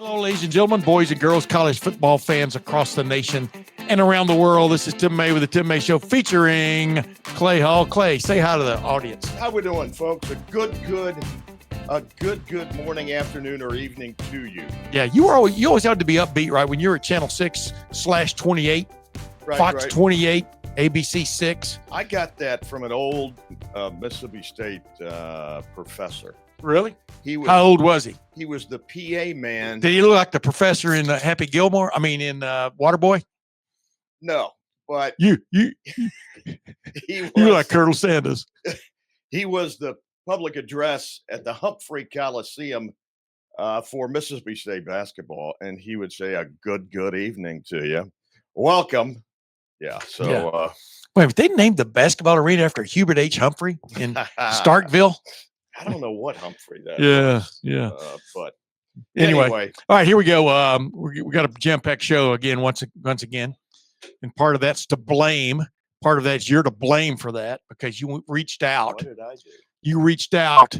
Hello, ladies and gentlemen, boys and girls, college football fans across the nation and around the world. This is Tim May with the Tim May Show featuring Clay Hall. Clay, say hi to the audience. How we doing, folks? A good morning, afternoon, or evening to you. Yeah, you always had to be upbeat, right? When you were at Channel 6/28, Right, Fox right. 28, ABC 6. I got that from an old Mississippi State professor. Really? How old was he? He was the PA man. Did he look like the professor in Happy Gilmore? I mean, in Waterboy? No, but You he were like Colonel Sanders. He was the public address at the Humphrey Coliseum for Mississippi State basketball, and he would say a good evening to you. Welcome. Yeah. So, Wait, they named the basketball arena after Hubert H. Humphrey in Starkville? I don't know what Humphrey that was. But Anyway. All right, here we go. We got a jam-packed show again, once again. And part of that's to blame. Part of that's you're to blame for that because you reached out. What did I do? You reached out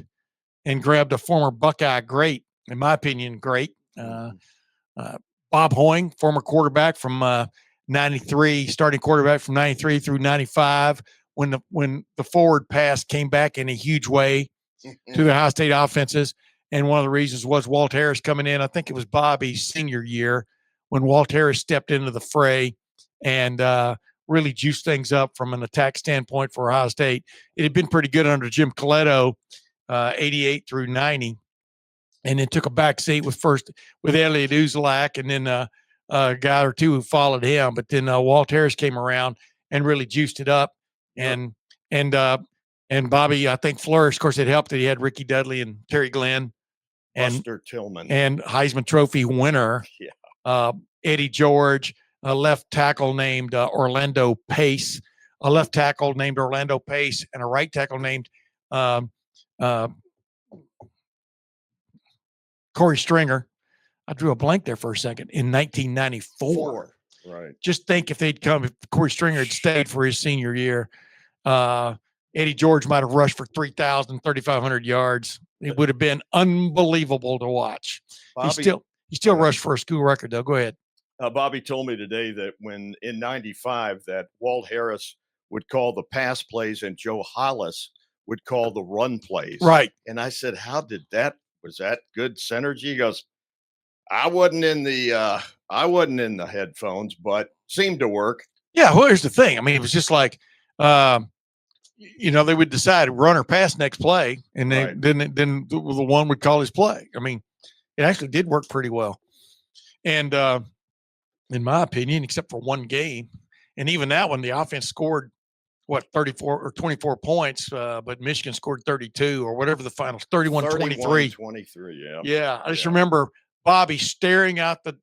and grabbed a former Buckeye great, in my opinion, great. Bob Hoying, former quarterback from 93, starting quarterback from 93 through 95. When the forward pass came back in a huge way to the Ohio State offenses. And one of the reasons was Walt Harris coming in. I think it was Bobby's senior year when Walt Harris stepped into the fray and really juiced things up from an attack standpoint for Ohio State. It had been pretty good under Jim Coletto, 88 through 90. And then took a back seat with Elliot Uzelac and then a guy or two who followed him. But then Walt Harris came around and really juiced it up. And Bobby, I think, flourished. Of course, it helped that he had Ricky Dudley and Terry Glenn and Buster Tillman and Heisman Trophy winner Eddie George, a left tackle named Orlando Pace, and a right tackle named Corey Stringer. I drew a blank there for a second. In 1994. Right. Just think if Corey Stringer had stayed for his senior year, Eddie George might have rushed for 3,500 yards. It would have been unbelievable to watch. Bobby, he still rushed for a school record, though. Go ahead. Bobby told me today that when in 95 that Walt Harris would call the pass plays and Joe Hollis would call the run plays. Right. And I said, was that good synergy? He goes, I wasn't in the headphones, but seemed to work. Yeah, well, here's the thing. I mean, it was just like they would decide run or pass next play, and then the one would call his play. I mean, it actually did work pretty well. And in my opinion, except for one game, and even that one, the offense scored 34 or 24 points, but Michigan scored 32 or whatever the finals, 31-23. 23, yeah. I just remember Bobby staring out the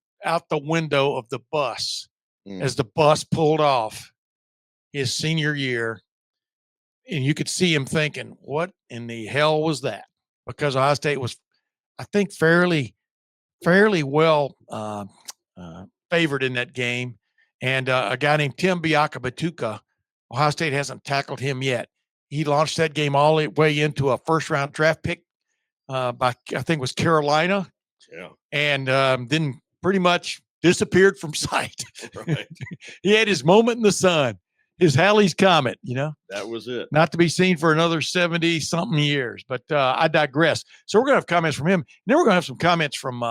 window of the bus as the bus pulled off his senior year. And you could see him thinking, what in the hell was that? Because Ohio State was, I think, fairly well favored in that game. And a guy named Tim Biakabatuka, Ohio State hasn't tackled him yet. He launched that game all the way into a first-round draft pick by, I think it was Carolina. Yeah. And then pretty much disappeared from sight. Right. He had his moment in the sun. His Halley's Comet, That was it. Not to be seen for another 70-something years, but I digress. So we're going to have comments from him. And then we're going to have some comments from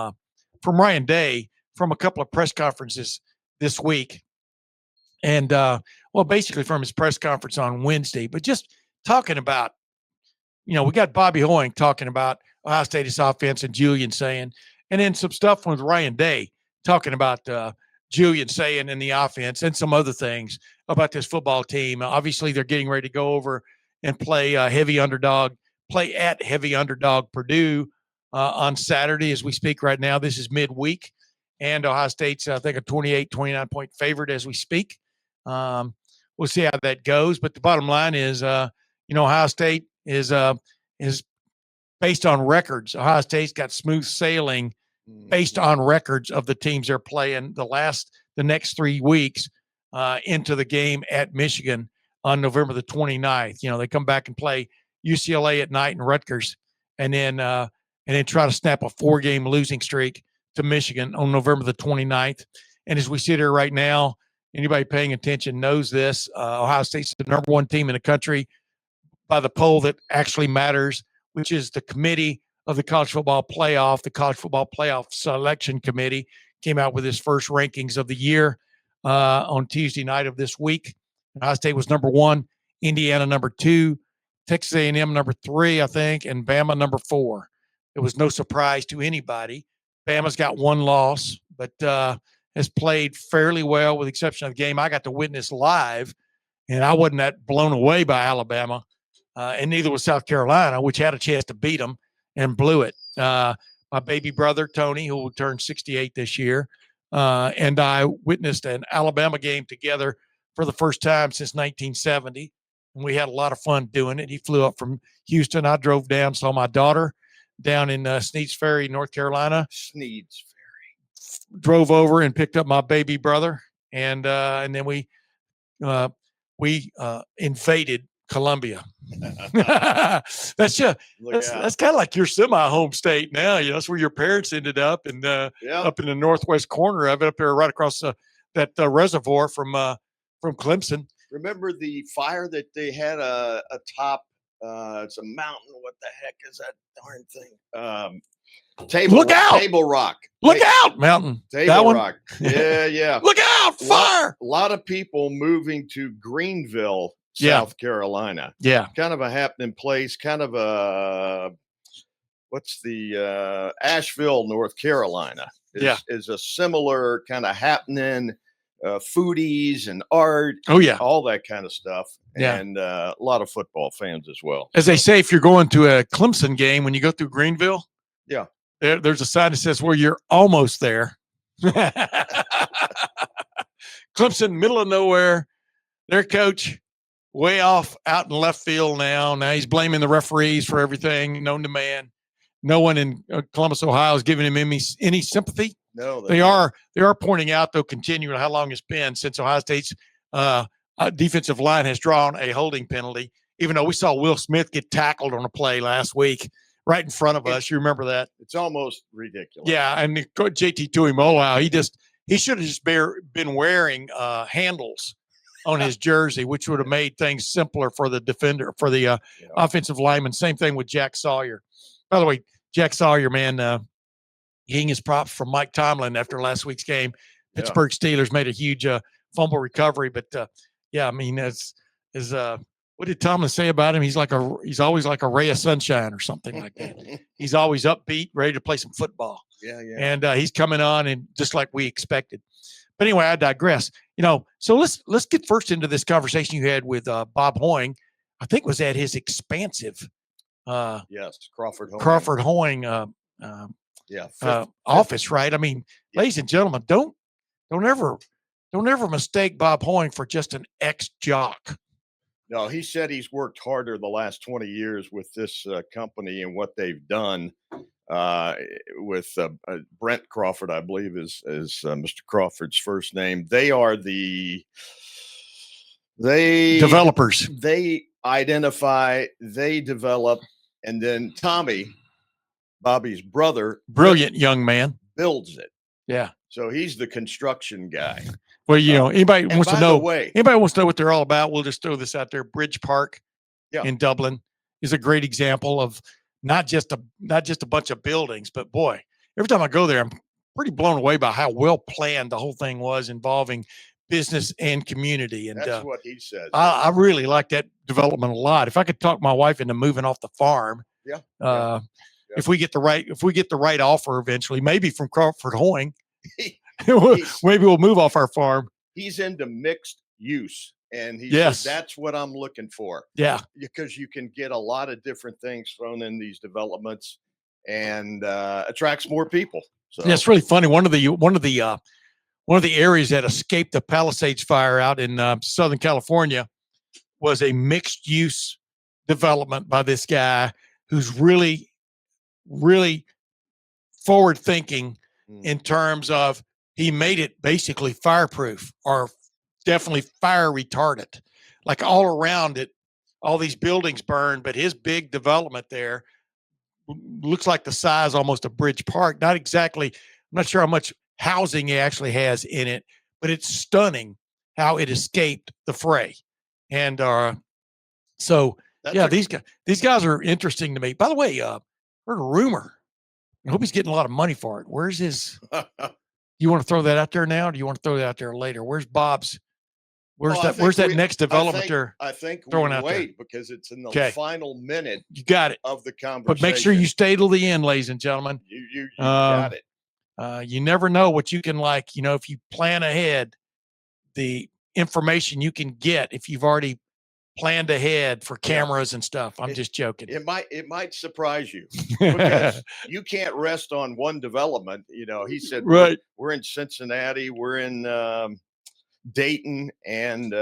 Ryan Day from a couple of press conferences this week. And, basically from his press conference on Wednesday, but just talking about, we got Bobby Hoying talking about Ohio State's offense and Julian Sayin, and then some stuff with Ryan Day talking about Julian Sayin and the offense and some other things about this football team. Obviously, they're getting ready to go over and play at heavy underdog Purdue on Saturday as we speak right now. This is midweek, and Ohio State's, I think, a 29-point favorite as we speak. We'll see how that goes. But the bottom line is, Ohio State is based on records. Ohio State's got smooth sailing based on records of the teams they're playing the next 3 weeks into the game at Michigan on November the 29th. They come back and play UCLA at night and Rutgers, and then try to snap a 4-game losing streak to Michigan on November the 29th. And as we sit here right now, anybody paying attention knows this. Ohio State's the number one team in the country by the poll that actually matters, which is the committee of the college football playoff. The college football playoff selection committee came out with its first rankings of the year on Tuesday night of this week. Ohio State was number one, Indiana number two, Texas A&M number three, I think, and Bama number four. It was no surprise to anybody. Bama's got one loss, but has played fairly well with the exception of the game I got to witness live, and I wasn't that blown away by Alabama, and neither was South Carolina, which had a chance to beat them and blew it. My baby brother, Tony, who will turn 68 this year, and I witnessed an Alabama game together for the first time since 1970. And we had a lot of fun doing it. He flew up from Houston. I drove down, saw my daughter down in Sneads Ferry, North Carolina. Sneads Ferry. Drove over and picked up my baby brother, and then we invaded Columbia. That's kind of like your semi-home state now. That's where your parents ended up, and up in the northwest corner of it, up there, right across that reservoir from Clemson. Remember the fire that they had atop? It's a mountain. What the heck is that darn thing? Table Rock. Look out, mountain. Table Rock. Yeah. Look out, fire. A lot of people moving to Greenville, South Carolina. Yeah. Kind of a happening place. Kind of a Asheville, North Carolina. Is a similar kind of happening. Foodies and art, all that kind of stuff, and a lot of football fans as well. As they say, if you're going to a Clemson game, when you go through Greenville, there's a sign that says, "Well, you're almost there." Clemson, middle of nowhere. Their coach, way off out in left field now. Now he's blaming the referees for everything, known to man. No one in Columbus, Ohio, is giving him any sympathy. No, they are pointing out, though, continuing how long it's been since Ohio State's defensive line has drawn a holding penalty, even though we saw Will Smith get tackled on a play last week right in front of us. You remember that? It's almost ridiculous. Yeah, and JT Tuimoloau, he should have just been wearing handles on his jersey, which would have made things simpler for the defender, for the offensive lineman. Same thing with Jack Sawyer. By the way, Jack Sawyer, man, getting his props from Mike Tomlin after last week's game. Pittsburgh Steelers made a huge fumble recovery, but I mean, what did Tomlin say about him? He's always like a ray of sunshine or something like that. He's always upbeat, ready to play some football. Yeah. And he's coming on, and just like we expected. But anyway, I digress. So let's get first into this conversation you had with Bob Hoying. I think was at his expansive. Crawford Hoying. Office, right? I mean, ladies and gentlemen, don't ever mistake Bob Hoying for just an ex-jock. No, he said he's worked harder the last 20 years with this company and what they've done with Brent Crawford, I believe is Mr. Crawford's first name. They are the developers. They identify, they develop, and then Tommy, Bobby's brother, brilliant young man, builds it. Yeah. So he's the construction guy. Well, anybody wants to know what they're all about, we'll just throw this out there. Bridge Park in Dublin is a great example of not just a bunch of buildings, but boy, every time I go there, I'm pretty blown away by how well planned the whole thing was, involving business and community. And that's what he says. I really like that development a lot. If I could talk my wife into moving off the farm, if we get the right offer eventually, maybe from Crawford Hoying, maybe we'll move off our farm. He's into mixed use, and he says that's what I'm looking for. Yeah, because you can get a lot of different things thrown in these developments, and attracts more people. So it's really funny. One of the areas that escaped the Palisades fire out in Southern California was a mixed use development by this guy who's really forward thinking in terms of he made it basically fireproof, or definitely fire retardant. Like all around it, all these buildings burned, but his big development there looks like the size almost of Bridge Park. Not exactly not sure how much housing it actually has in it, but it's stunning how it escaped the fray. And so these guys are interesting to me. By the way, heard a rumor. I hope he's getting a lot of money for it. Where's his? You want to throw that out there now? Or do you want to throw that out there later? Where's Bob's? Where's that next development I think throwing we out wait there? Because it's in the final minute. You got it of the conversation. But make sure you stay till the end, ladies and gentlemen. You got it. You never know what you can if you plan ahead, the information you can get if you've already planned ahead for cameras and stuff. I'm just joking. It might surprise you because you can't rest on one development. He said, right. We're in Cincinnati, we're in Dayton, and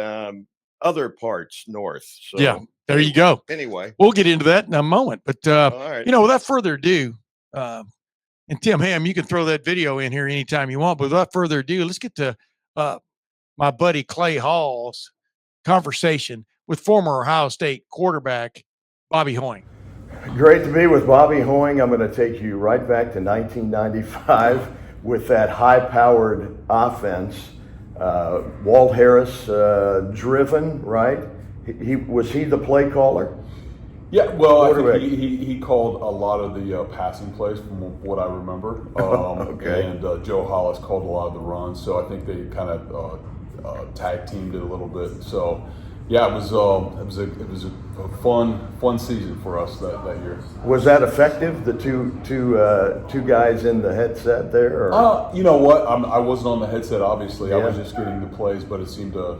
other parts north. So there you go. Anyway, we'll get into that in a moment. But all right. Without further ado, and Tim Ham, you can throw that video in here anytime you want. But without further ado, let's get to my buddy Clay Hall's conversation with former Ohio State quarterback Bobby Hoying. Great to be with Bobby Hoying. I'm going to take you right back to 1995 with that high-powered offense. Walt Harris driven, right? Was he the play caller? Yeah, well, I think he called a lot of the passing plays from what I remember. Okay. And Joe Hollis called a lot of the runs, so I think they kind of tag teamed it a little bit. So yeah, it was a fun season for us that year. Was that effective? The two guys in the headset there? Or? You know what? I wasn't on the headset, obviously. I was just getting the plays, but it seemed to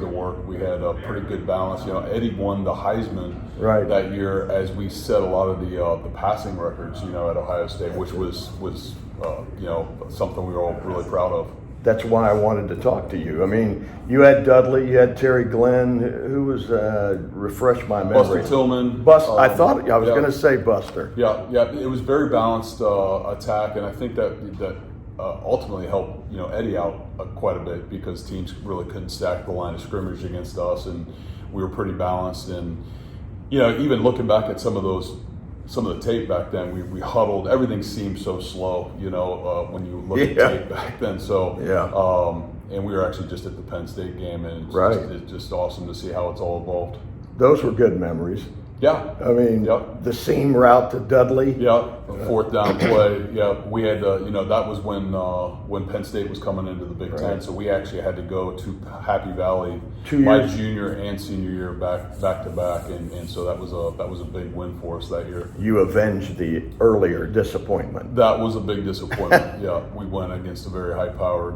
work. We had a pretty good balance. Eddie won the Heisman that year as we set a lot of the passing records. At Ohio State, which was something we were all really proud of. That's why I wanted to talk to you. I mean, you had Dudley, you had Terry Glenn, who was, refresh my memory. Buster Tillman. I thought I was going to say Buster. Yeah. It was very balanced attack, and I think that ultimately helped Eddie out quite a bit because teams really couldn't stack the line of scrimmage against us, and we were pretty balanced. And even looking back at some of the tape back then, we huddled. Everything seemed so slow, when you look at tape back then. So, and we were actually just at the Penn State game, and it's just awesome to see how it's all evolved. Those were good memories. Yeah. I mean, the seam route to Dudley. Yeah, fourth down play. Yeah, we had, that was when Penn State was coming into the Big Ten, so we actually had to go to Happy Valley my junior and senior year back to back, and so that was a big win for us that year. You avenged the earlier disappointment. That was a big disappointment. Yeah, we went against a very high-powered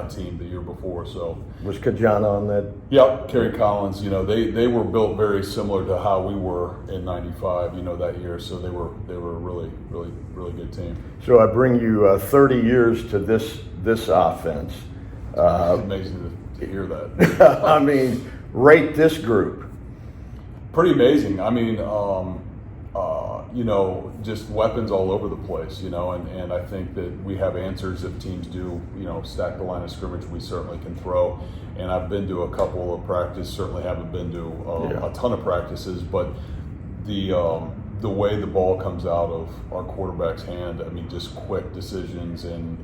team the year before. So was Kajana on that? Yep, Kerry Collins. They were built very similar to how we were in '95. That year. So they were a really good team. So I bring you 30 years to this offense. It's amazing to hear that. I mean, rate this group. Pretty amazing. I mean, just weapons all over the place, and I think that we have answers if teams do, stack the line of scrimmage. We certainly can throw. And I've been to a couple of practices, certainly haven't been to a ton of practices, but the way the ball comes out of our quarterback's hand, I mean, just quick decisions and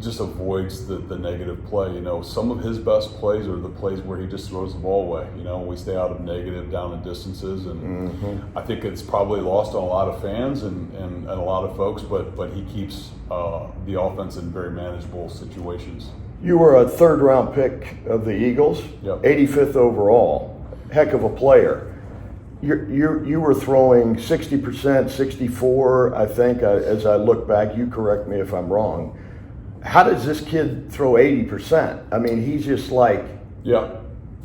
just avoids the negative play. Some of his best plays are the plays where he just throws the ball away. We stay out of negative down in distances, and I think it's probably lost on a lot of fans and a lot of folks, but he keeps the offense in very manageable situations. You were a third-round pick of the Eagles, 85th overall. Heck of a player. You were throwing 60%, 64, I think, as I look back. You correct me if I'm wrong. How does this kid throw 80%? I mean, he's just like... Yeah.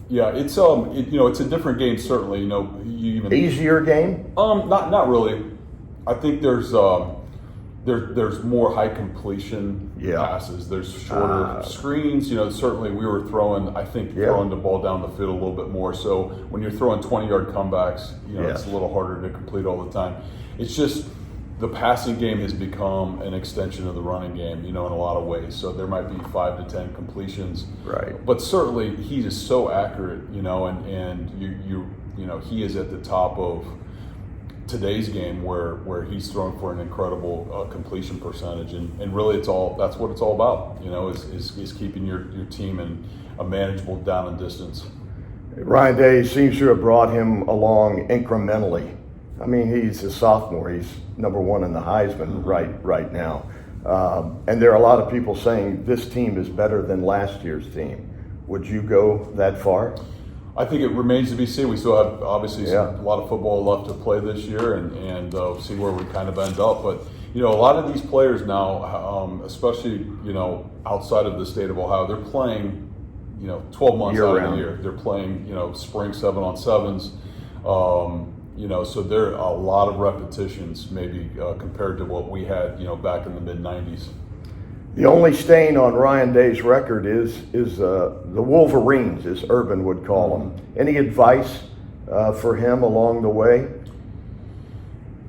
It's it's a different game, certainly. Easier game? Not really. I think there's more high completion passes. There's shorter screens. Certainly we were throwing the ball down the field a little bit more. So when you're throwing 20-yard comebacks, it's a little harder to complete all the time. It's just the passing game has become an extension of the running game, in a lot of ways. So there might be 5 to 10 completions. Right. But certainly he is so accurate, and he is at the top of today's game where he's throwing for an incredible completion percentage, and really that's what it's all about, is keeping your team in a manageable down and distance. Ryan Day seems to have brought him along incrementally. I mean, he's a sophomore. He's number one in the Heisman right now. And there are a lot of people saying this team is better than last year's team. Would you go that far? I think it remains to be seen. We still have obviously a lot of football left to play this year, and see where we kind of end up. But a lot of these players now, especially outside of the state of Ohio, they're playing 12 months out of the year. They're playing spring 7-on-7s. So there are a lot of repetitions maybe compared to what we had back in the mid 90s. The only stain on Ryan Day's record is the Wolverines, as Urban would call them. Any advice for him along the way?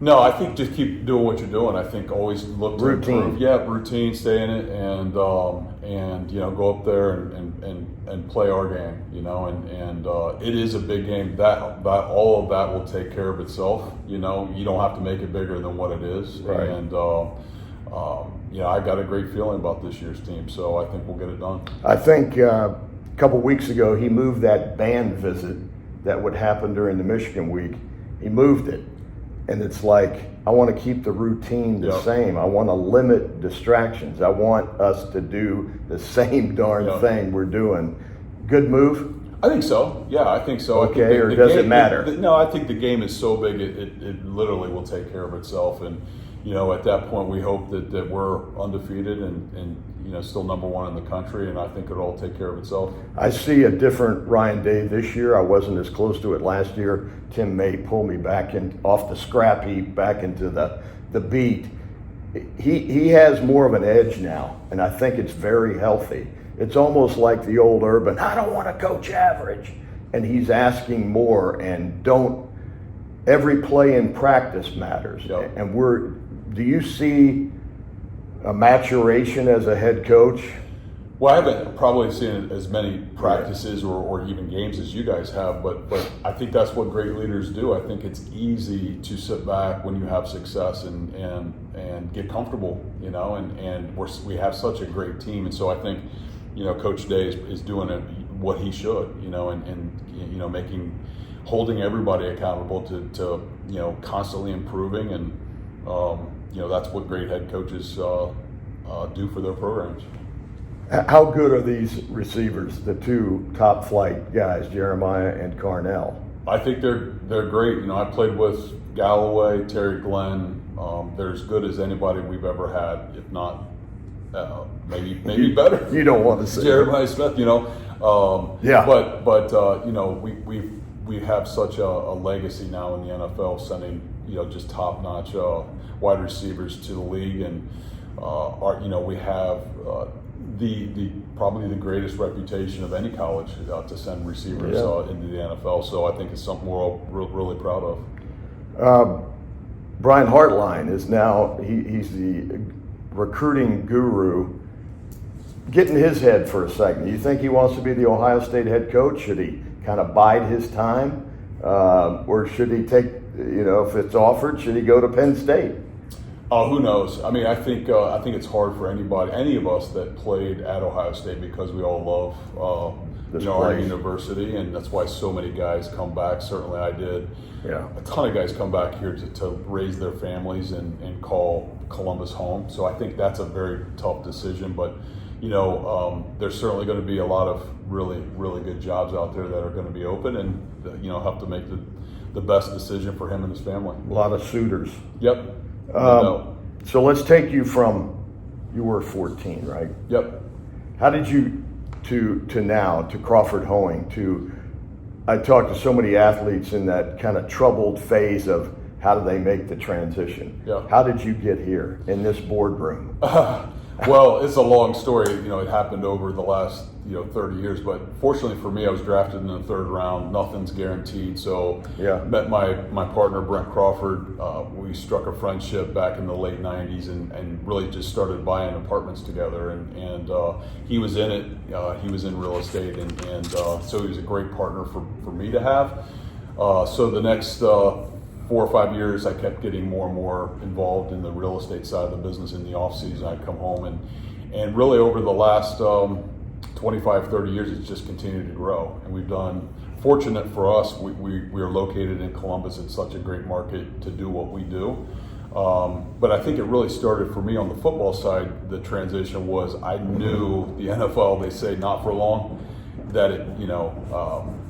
No, I think just keep doing what you're doing. I think always look to improve. Yeah, routine, stay in it, and go up there and play our game. And it is a big game. That all of that will take care of itself. You don't have to make it bigger than what it is. Right. And I got a great feeling about this year's team, so I think we'll get it done. I think a couple weeks ago he moved that band visit that would happen during the Michigan week. He moved it. And it's like, I want to keep the routine the same. I want to limit distractions. I want us to do the same darn thing we're doing. Good move? I think so. Yeah, I think so. Okay, I think or does it matter? No, I think the game is so big, it literally will take care of itself. And, at that point, we hope that we're undefeated and still number one in the country, and I think it'll all take care of itself. I see a different Ryan Day this year. I wasn't as close to it last year. Tim May pulled me back off the scrap heap back into the beat. He has more of an edge now, and I think it's very healthy. It's almost like the old Urban, I don't want to coach average. And he's asking more, and every play in practice matters. Yep. And do you see a maturation as a head coach? Well, I haven't probably seen as many practices or even games as you guys have, but I think that's what great leaders do. I think it's easy to sit back when you have success and get comfortable, and we have such a great team. And so I think, Coach Day is doing what he should, and holding everybody accountable to constantly improving, and that's what great head coaches do for their programs. How good are these receivers, the two top flight guys, Jeremiah and Carnell? I think they're great. I played with Galloway, Terry Glenn. They're as good as anybody we've ever had, if not maybe better. You don't want to say Jeremiah Smith, But we have such a legacy now in the NFL, sending just top notch wide receivers to the league, and we have probably the greatest reputation of any college to send receivers into the NFL. So I think it's something we're all really proud of. Brian Hartline is now he's the recruiting guru. Get in his head for a second. Do you think he wants to be the Ohio State head coach? Should he kind of bide his time, or should he take, if it's offered, should he go to Penn State? Who knows? I mean, I think it's hard for any of us that played at Ohio State, because we all love our university, and that's why so many guys come back. Certainly, I did. Yeah. A ton of guys come back here to raise their families and call Columbus home. So I think that's a very tough decision, but there's certainly going to be a lot of really, really good jobs out there that are going to be open, and have to make the best decision for him and his family. A lot of suitors. Yep. So let's take you from, you were 14, right? Yep. How did you to now to Crawford Hoeing to? I talked to so many athletes in that kind of troubled phase of how do they make the transition. Yeah. How did you get here in this boardroom? Well, it's a long story. It happened over the last 30 years, but fortunately for me, I was drafted in the third round. Nothing's guaranteed. So met my partner Brent Crawford. We struck a friendship back in the late 90s and really just started buying apartments together. And he was in it. He was in real estate, and so he was a great partner for me to have. So the next 4 or 5 years, I kept getting more and more involved in the real estate side of the business. In the off season, I'd come home and really over the last 25, 30 years, it's just continued to grow. And we've done, fortunate for us, we are located in Columbus. It's such a great market to do what we do. But I think it really started for me on the football side. The transition was, I knew the NFL, they say not for long, that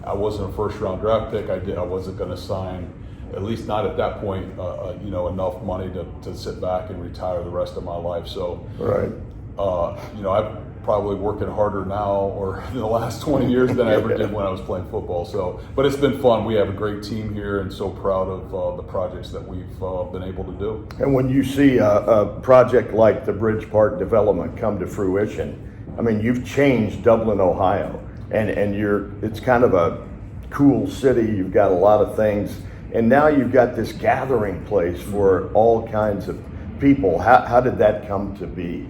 I wasn't a first round draft pick. I wasn't going to sign, at least not at that point, enough money to sit back and retire the rest of my life. So, right. I'm probably working harder now or in the last 20 years than I ever did when I was playing football. So, but it's been fun. We have a great team here, and so proud of the projects that we've been able to do. And when you see a project like the Bridge Park development come to fruition, I mean, you've changed Dublin, Ohio, and it's kind of a cool city. You've got a lot of things, and now you've got this gathering place for all kinds of people. How did that come to be?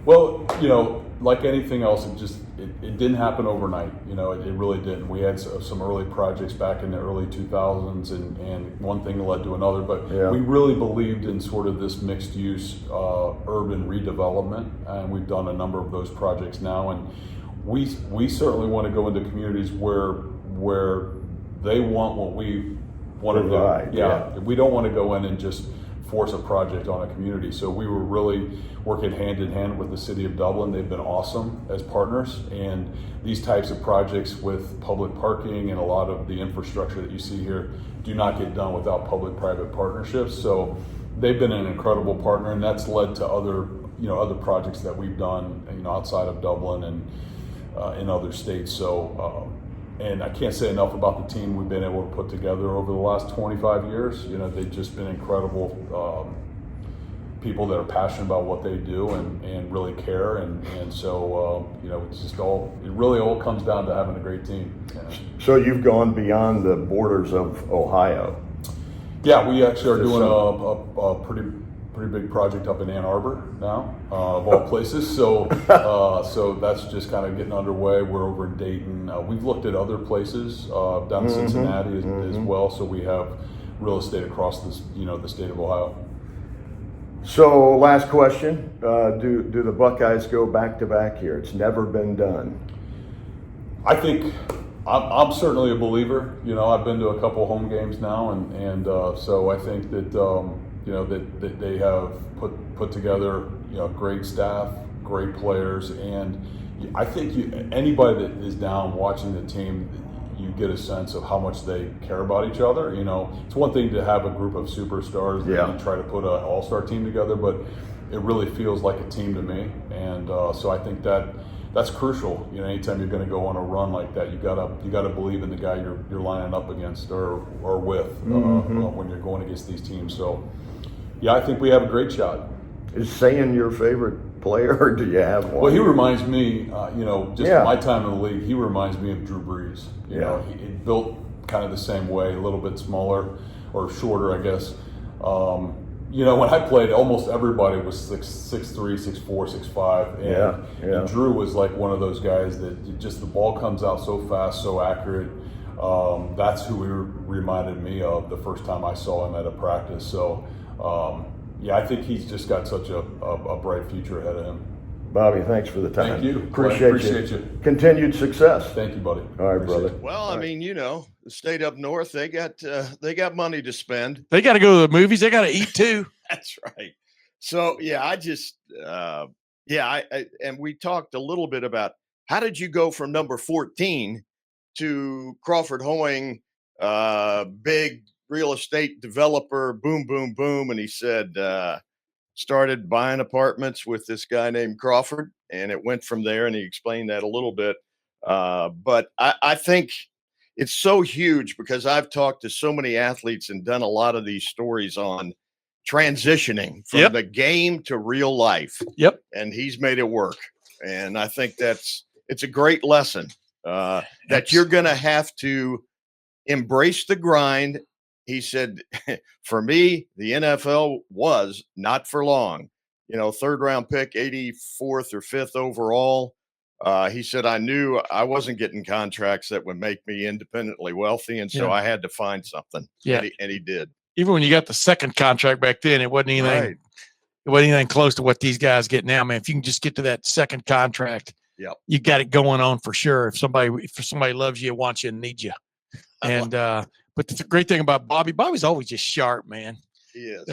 Well, like anything else, it didn't happen overnight. It really didn't. We had some early projects back in the early 2000s, and one thing led to another. But we really believed in sort of this mixed use urban redevelopment, and we've done a number of those projects now. And we certainly want to go into communities where they want what we want to do. Right, yeah, we don't want to go in and just force a project on a community. So we were really working hand in hand with the city of Dublin. They've been awesome as partners, and these types of projects with public parking and a lot of the infrastructure that you see here do not get done without public-private partnerships. So they've been an incredible partner, and that's led to other projects that we've done outside of Dublin and in other states. So and I can't say enough about the team we've been able to put together over the last 25 years. They've just been incredible people that are passionate about what they do and really care. And so, it's just it really all comes down to having a great team. So you've gone beyond the borders of Ohio. Yeah, we actually are doing a pretty big project up in Ann Arbor now, of all places. So so that's just kind of getting underway. We're over in Dayton. We've looked at other places down in Cincinnati as well. So we have real estate across this, the state of Ohio. So last question: Do the Buckeyes go back to back here? It's never been done. I think I'm certainly a believer. I've been to a couple home games now, and so I think that. That they have put together, great staff, great players, and I think anybody that is down watching the team, you get a sense of how much they care about each other. It's one thing to have a group of superstars that you try to put an all-star team together, but it really feels like a team to me, and so I think that's crucial. Anytime you're going to go on a run like that, you gotta believe in the guy you're lining up against or with when you're going against these teams. So. Yeah, I think we have a great shot. Is Sayin your favorite player, or do you have one? Well, he reminds me, my time in the league, he reminds me of Drew Brees. He built kind of the same way, a little bit smaller or shorter, I guess. When I played, almost everybody was 6'3", 6'4", 6'5", and Drew was like one of those guys that just the ball comes out so fast, so accurate. That's who he reminded me of the first time I saw him at a practice. So. I think he's just got such a bright future ahead of him. Bobby, thanks for the time. Thank you. Appreciate you. Continued success. Thank you, buddy. All right, brother. Well, I mean, the state up north, they got money to spend. They got to go to the movies. They got to eat too. That's right. So and we talked a little bit about how did you go from number 14 to Crawford Hoeing, big real estate developer, boom, boom, boom. And he said, started buying apartments with this guy named Crawford, and it went from there. And he explained that a little bit. But I think it's so huge because I've talked to so many athletes and done a lot of these stories on transitioning from the game to real life. Yep. And he's made it work. And I think it's a great lesson that you're going to have to embrace the grind. He said, for me, the NFL was not for long. Third round pick, 84th or 5th overall. He said, I knew I wasn't getting contracts that would make me independently wealthy. And so I had to find something. Yeah. And he did. even when you got the second contract back then, it wasn't anything. Right. It wasn't anything close to what these guys get now, man. If you can just get to that second contract, Yep. you got it going on for sure. If somebody loves you, wants you, and needs you. And but the great thing about Bobby's always just sharp, man. He is.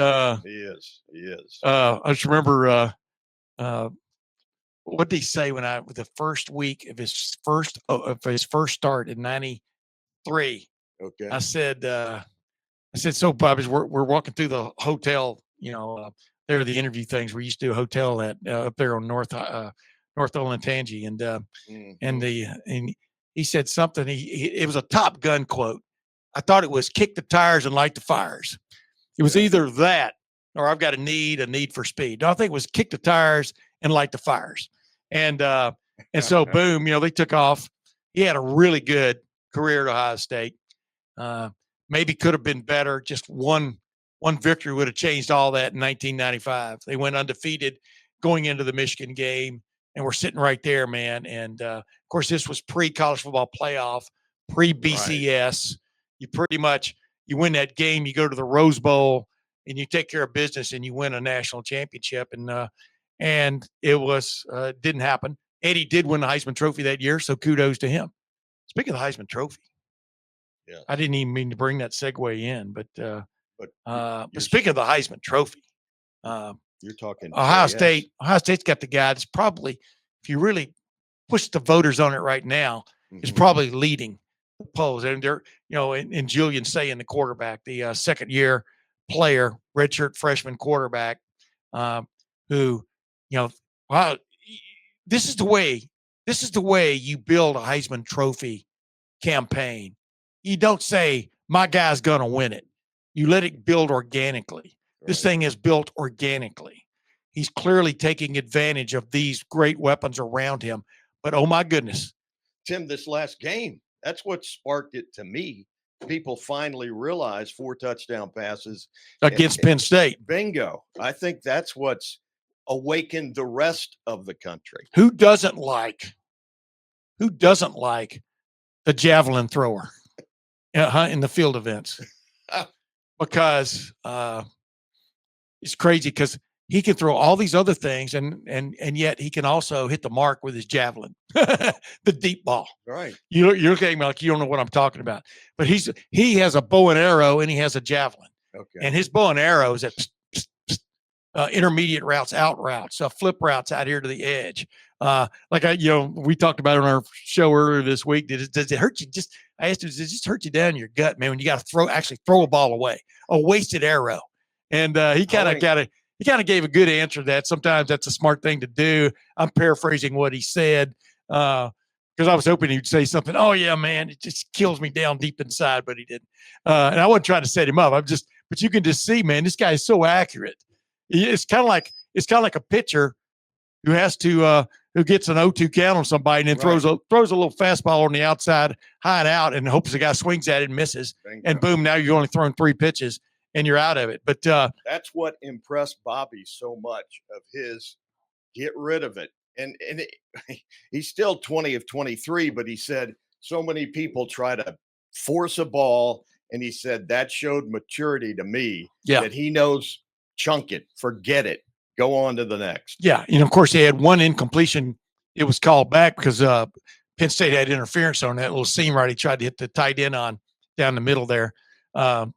He is. I just remember what did he say when the first week of his first start in '93? Okay. I said, so Bobby's, we're walking through the hotel, there are the interview things. We used to do a hotel at up there on North Olentangy, and he said something. It was a Top Gun quote. I thought it was kick the tires and light the fires. It was either that or I've got a need for speed. No, I think it was kick the tires and light the fires. And so boom, they took off. He had a really good career at Ohio State. Maybe could have been better. Just one victory would have changed all that in 1995. They went undefeated going into the Michigan game, and we're sitting right there, man. And of course, this was pre-college football playoff, pre-BCS. Right. You pretty much you win that game, you go to the Rose Bowl, and you take care of business, and you win a national championship. And it was didn't happen. Eddie did win the Heisman Trophy that year, so kudos to him. Speaking of the Heisman Trophy, yeah, I didn't even mean to bring that segue in, but speaking of the Heisman Trophy, you're talking Ohio State. Ohio State's got the guy that's probably, if you really push the voters on it right now, is probably leading the polls. And they're, in Julian Sayin, the quarterback, the second-year player, redshirt freshman quarterback, who, wow, this is the way you build a Heisman Trophy campaign. You don't say, my guy's going to win it. You let it build organically. Right. This thing is built organically. He's clearly taking advantage of these great weapons around him. But, oh, my goodness. Tim, this last game, that's what sparked it to me. People finally realized 4 touchdown passes against Penn State. Bingo. I think that's what's awakened the rest of the country. Who doesn't like the javelin thrower in the field events? Because it's crazy because he can throw all these other things and yet he can also hit the mark with his javelin, the deep ball. Right. You're looking at me like you don't know what I'm talking about. But he has a bow and arrow and he has a javelin. Okay. And his bow and arrow is at intermediate routes, out routes, flip routes out here to the edge. We talked about it on our show earlier this week. Does it hurt you? I asked him, does it just hurt you down in your gut, man, when you got to throw a ball away, a wasted arrow? And he kind of gave a good answer to that. Sometimes that's a smart thing to do. I'm paraphrasing what he said because I was hoping he'd say something. Oh yeah, man, it just kills me down deep inside, but he didn't. And I wasn't trying to set him up. But you can just see, man, this guy is so accurate. It's kind of like a pitcher who has to who gets an 0-2 count on somebody and then throws a little fastball on the outside, high and out, and hopes the guy swings at it and misses. Bingo. And boom, now you're only throwing 3 pitches and you're out of it. But that's what impressed Bobby so much of his get rid of it. And he's still 20 of 23, but he said so many people try to force a ball, and he said that showed maturity to me. Yeah. That he knows. Chunk it, forget it, go on to the next. Yeah, of course, he had one incompletion. It was called back because Penn State had interference on that little seam right. He tried to hit the tight end on down the middle there on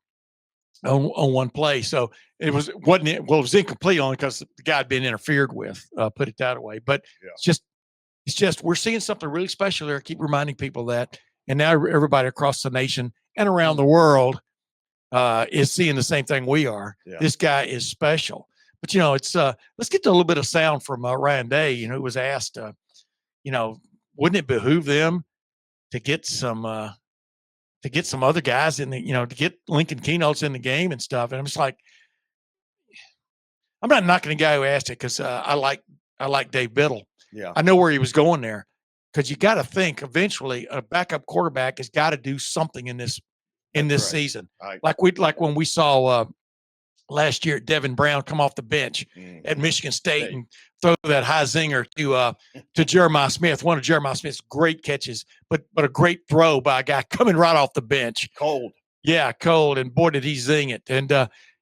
one play. So it was incomplete only because the guy had been interfered with. Put it that way. But yeah. It's just we're seeing something really special there. I keep reminding people that, and now everybody across the nation and around the world is seeing the same thing we are. Yeah. This guy is special. But, it's let's get to a little bit of sound from Ryan Day, who was asked, wouldn't it behoove them to get some other guys in the, to get Lincoln Keynotes in the game and stuff. And I'm just like, I'm not knocking the guy who asked it because I like Dave Biddle. Yeah. I know where he was going there because you got to think eventually a backup quarterback has got to do something in this season. Right. Like when we saw last year Devin Brown come off the bench at Michigan State and throw that high zinger to Jeremiah Smith, one of Jeremiah Smith's great catches, but a great throw by a guy coming right off the bench. Cold. Yeah, cold, and boy, did he zing it. And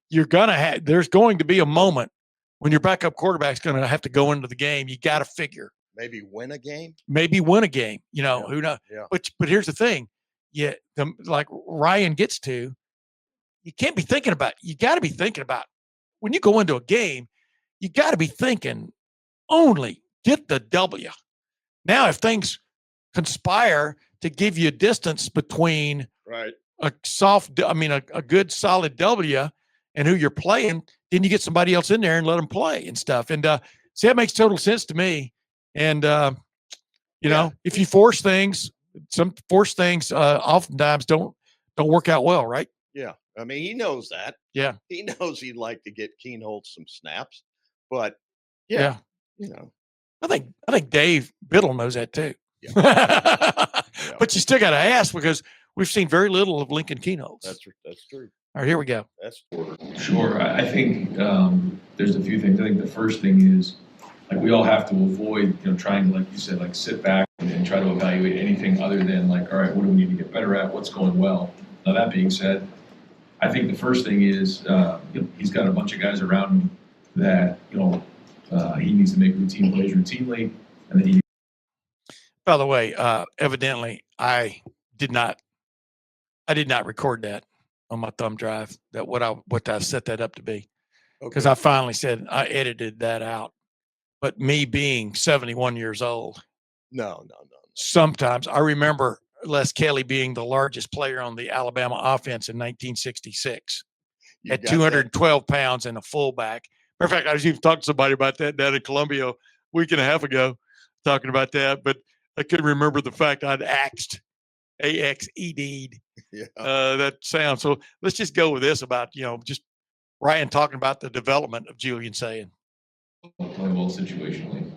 there's going to be a moment when your backup quarterback's going to have to go into the game. You got to figure. Maybe win a game. You know, Yeah. who knows? Yeah. But here's the thing. Like Ryan gets to, you can't be thinking about, you got to be thinking about when you go into a game, you got to be thinking only get the W. Now, if things conspire to give you a distance between Right. a good solid W and who you're playing, then you get somebody else in there and let them play and stuff. And see, that makes total sense to me. And you know, if you force things, oftentimes don't work out well, right? Yeah. I mean, he knows that. Yeah. He knows he'd like to get Keenholz some snaps, but Yeah. you know, I think Dave Biddle knows that too. Yeah. But you still got to ask because we've seen very little of Lincoln Keenholz. that's true. All right, here we go. That's Sure. I think there's a few things. I think the first thing is, like, we all have to avoid, trying to, like you said, like sit back and try to evaluate anything other than like, all right, what do we need to get better at? What's going well? Now, that being said, I think the first thing is he's got a bunch of guys around him that, he needs to make routine plays routinely. And then By the way, evidently I did not record that on my thumb drive, that what I set that up to be. Because I finally said I edited that out. But me being 71 years old, no. sometimes I remember Les Kelly being the largest player on the Alabama offense in 1966 You at got 212 pounds and a fullback. Matter of fact, I was even talking to somebody about that down in Columbia a week and a half ago, talking about that. But I couldn't remember the fact I'd axed, AXED'd that sound. So let's just go with this about, just Ryan talking about the development of Julian Sayin. play well situationally.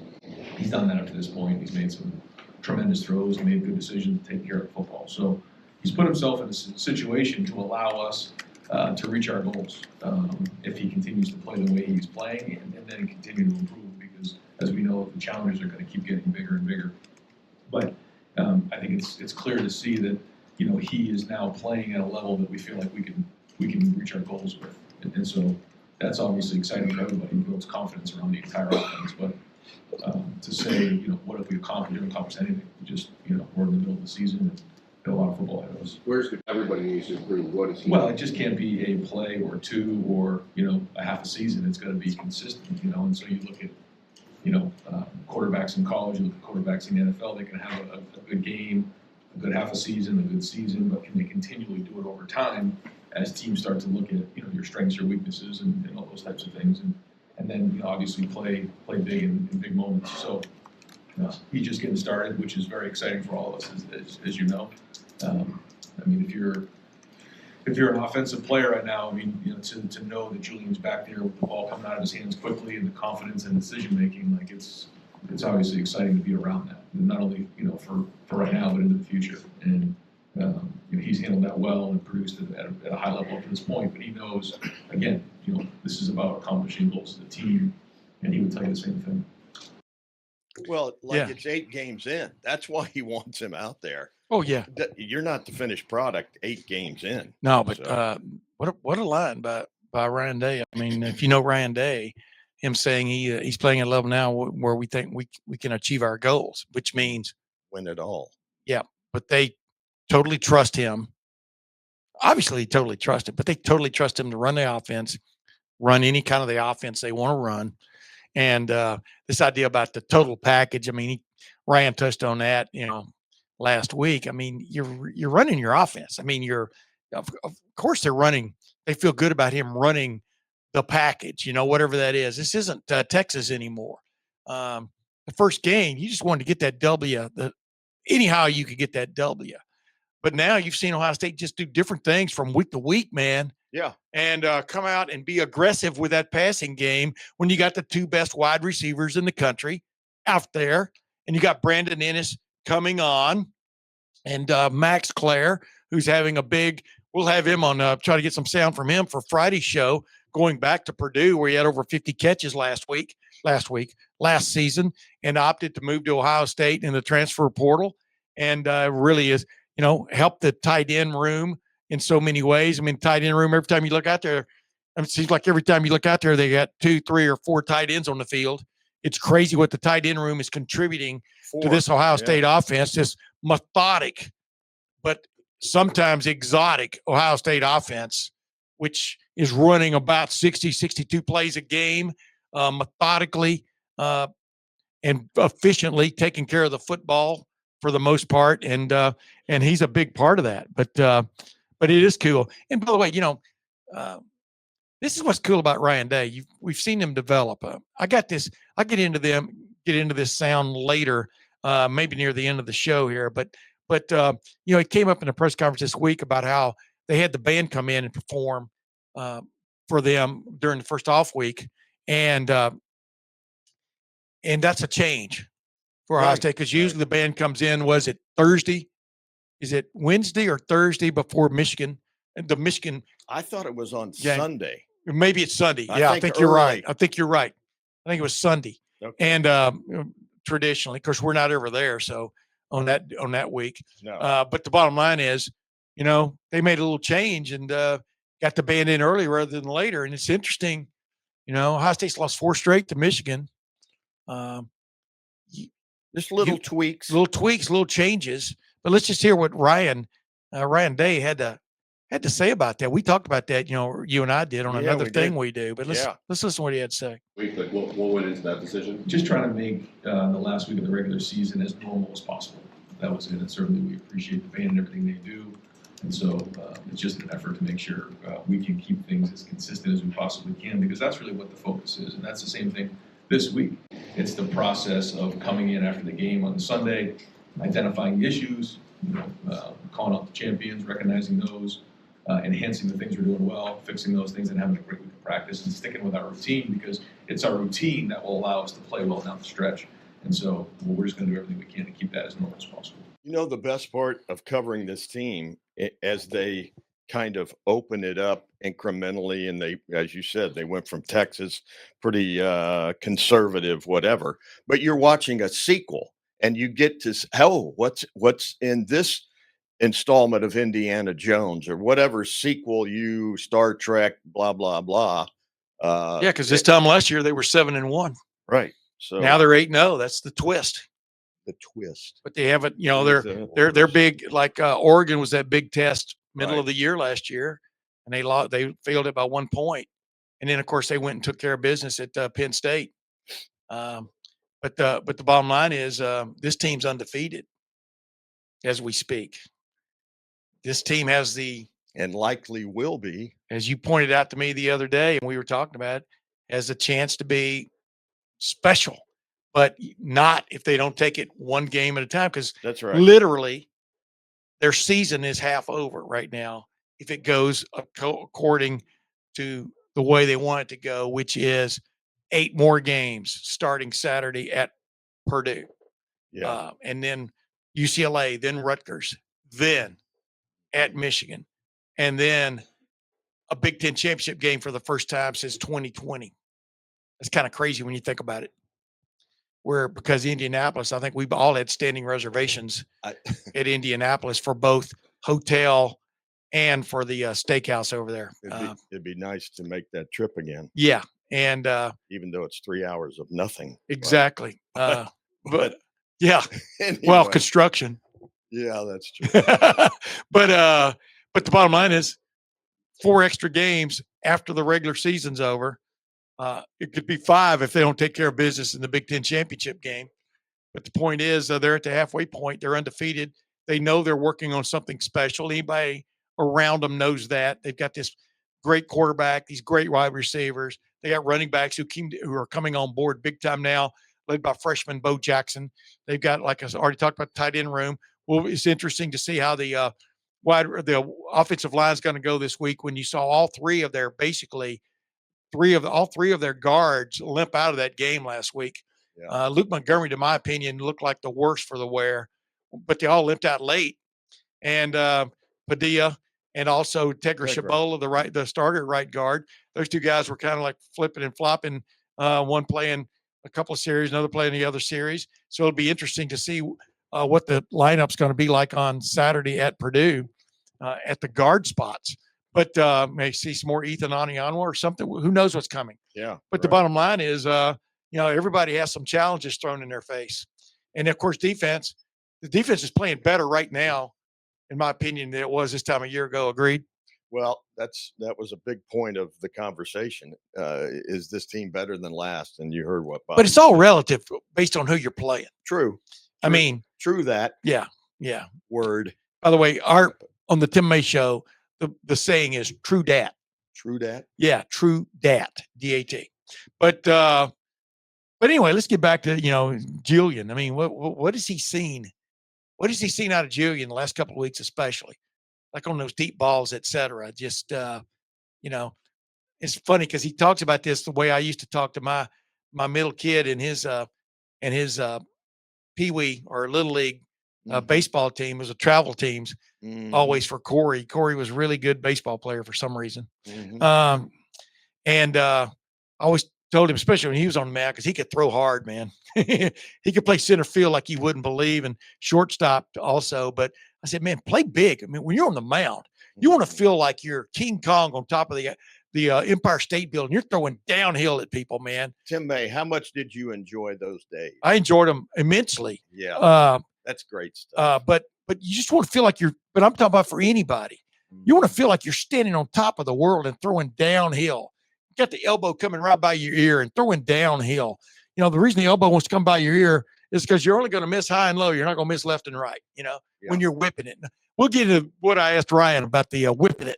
He's done that up to this point. He's made some tremendous throws, made good decisions to take care of football. So he's put himself in a situation to allow us to reach our goals if he continues to play the way he's playing and then continue to improve, because as we know, the challenges are going to keep getting bigger and bigger. But I think it's clear to see that he is now playing at a level that we feel like we can reach our goals with, and so that's obviously exciting for everybody. It builds confidence around the entire offense. But to say, what if we accomplished? Didn't accomplish anything. We just, we're in the middle of the season and got a lot of football ahead of us. Where's everybody needs to improve? What is he? Well, it just can't be a play or two or a half a season. It's got to be consistent. And so you look at quarterbacks in college, you look at quarterbacks in the NFL. They can have a good game, a good half a season, a good season, but can they continually do it over time as teams start to look at your strengths, your weaknesses, and all those types of things, and then obviously play big in big moments. So he's just getting started, which is very exciting for all of us, as you know. I mean, if you're an offensive player right now, I mean, to know that Julian's back there with the ball coming out of his hands quickly and the confidence and decision making, like it's obviously exciting to be around that. And not only for right now, but into the future. And he's handled that well and produced at a high level up to this point. But he knows, again, this is about accomplishing goals as a team, and he would tell you the same thing. Well, it's 8 games in. That's why he wants him out there. Oh yeah, You're not the finished product 8 games in. no, but what a line by Ryan Day. I mean, if you know Ryan Day, him saying he's playing at a level now where we think we can achieve our goals, which means Win it all. Yeah, but they totally trust him. Obviously, totally trust him, but they totally trust him to run the offense, run any kind of the offense they want to run. And this idea about the total package, I mean, Ryan touched on that, last week. I mean, you're running your offense. I mean, of course they're running. They feel good about him running the package, whatever that is. This isn't Texas anymore. The first game, you just wanted to get that W. Anyhow you could get that W. But now you've seen Ohio State just do different things from week to week, man. Yeah. And come out and be aggressive with that passing game when you got the 2 best wide receivers in the country out there. And you got Brandon Ennis coming on and Max Clare, who's having we'll have him on, try to get some sound from him for Friday's show, going back to Purdue where he had over 50 catches last season, and opted to move to Ohio State in the transfer portal, and really is, helped the tight end room, in so many ways. I mean, tight end room, every time you look out there, it seems like every time you look out there, they got 2, 3, or 4 tight ends on the field. It's crazy what the tight end room is contributing to this Ohio State offense, this methodic, but sometimes exotic Ohio State offense, which is running about 60, 62 plays a game, methodically and efficiently taking care of the football for the most part. And he's a big part of that. But it is cool. And by the way, this is what's cool about Ryan Day. We've seen him develop. I get into this sound later, maybe near the end of the show here. But it came up in a press conference this week about how they had the band come in and perform for them during the first off week, and that's a change for Ohio State, because usually the band comes in. Was it Thursday? Is it Wednesday or Thursday before Michigan? The Michigan. I thought it was on Sunday. Maybe it's Sunday. I think you're right. I think it was Sunday. Okay. And traditionally, of course, we're not over there, so on that week. No. But the bottom line is, they made a little change and got the band in early rather than later. And it's interesting, Ohio State's lost 4 straight to Michigan. Just little tweaks, little changes. But let's just hear what Ryan Day had to say about that. We talked about that, you and I did on another thing we do. But let's listen to what he had to say. What went into that decision? Just trying to make the last week of the regular season as normal as possible. That was it. And certainly we appreciate the band and everything they do. And so it's just an effort to make sure we can keep things as consistent as we possibly can, because that's really what the focus is. And that's the same thing this week. It's the process of coming in after the game on Sunday, identifying issues, calling out the champions, recognizing those, enhancing the things we're doing well, fixing those things, and having a great week of practice and sticking with our routine, because it's our routine that will allow us to play well down the stretch. And so we're just going to do everything we can to keep that as normal as possible. The best part of covering this team, as they kind of open it up incrementally, and they, as you said, they went from Texas, pretty conservative, whatever, but you're watching a sequel and you get to, what's in this installment of Indiana Jones or whatever sequel Star Trek, blah, blah, blah. Because this time last year they were 7-1. Right. So now they're 8-0. That's the twist. But they haven't, they're big. Like Oregon was that big test middle of the year last year, and they failed it by 1 point. And then of course they went and took care of business at Penn State. But the bottom line is this team's undefeated as we speak. This team has and likely will be, as you pointed out to me the other day, and we were talking about it, has a chance to be special, but not if they don't take it one game at a time. Because that's right. Literally, their season is half over right now if it goes according to the way they want it to go, which is 8 more games starting Saturday at Purdue. Yeah. And then UCLA, then Rutgers, then at Michigan, and then a Big Ten championship game for the first time since 2020. That's kind of crazy when you think about it. Because Indianapolis, I think we've all had standing reservations at Indianapolis for both hotel and for the steakhouse over there. It'd be nice to make that trip again. Yeah. And even though it's 3 hours of nothing. Exactly. But yeah. Anyway. Well, construction. Yeah, that's true. But the bottom line is 4 extra games after the regular season's over. It could be 5 if they don't take care of business in the Big Ten championship game. But the point is, they're at the halfway point. They're undefeated. They know they're working on something special. Anybody around them knows that. They've got this great quarterback, these great wide receivers. They got running backs who are coming on board big time now, led by freshman Bo Jackson. They've got, like I already talked about, the tight end room. Well, it's interesting to see how the offensive line is going to go this week when you saw all three of their guards limp out of that game last week. Yeah. Luke Montgomery, to my opinion, looked like the worst for the wear, but they all limped out late. And Padilla and also Tegra Shabola, the starter right guard. Those 2 guys were kind of like flipping and flopping, one playing a couple of series, another playing the other series. So it'll be interesting to see what the lineup's going to be like on Saturday at Purdue. at the guard spots. But may see some more Ethan Anianwa or something. Who knows what's coming? Yeah. But the bottom line is, everybody has some challenges thrown in their face. And, of course, the defense is playing better right now, in my opinion, than it was this time a year ago. Agreed? Well, that was a big point of the conversation. Is this team better than last? And you heard what Bob But it's all said. relative based on who you're playing. True. I mean, True that. yeah. Word. By the way, on the Tim May show, the saying is true dat. True dat. Yeah, true dat, D-A-T. But anyway, let's get back to, Julian. I mean, what has he seen? What has he seen out of Julian the last couple of weeks, especially? Like on those deep balls, et cetera. Just, it's funny because he talks about this the way I used to talk to my middle kid and his peewee or little league baseball team. It was a travel teams, always for Corey. Corey was a really good baseball player for some reason. And I always told him, especially when he was on the mound, because he could throw hard, man. He could play center field like you wouldn't believe, and shortstop also. But I said, man, play big. I mean, when you're on the mound, you want to feel like you're King Kong on top of the Empire State Building. You're throwing downhill at people, man. Tim May, how much did you enjoy those days? I enjoyed them immensely. Yeah, that's great stuff. But you just want to feel like but I'm talking about for anybody. You want to feel like you're standing on top of the world and throwing downhill. You got the elbow coming right by your ear and throwing downhill. The reason the elbow wants to come by your ear is because you're only going to miss high and low. You're not going to miss left and right, when you're whipping it. We'll get into what I asked Ryan about the whipping it.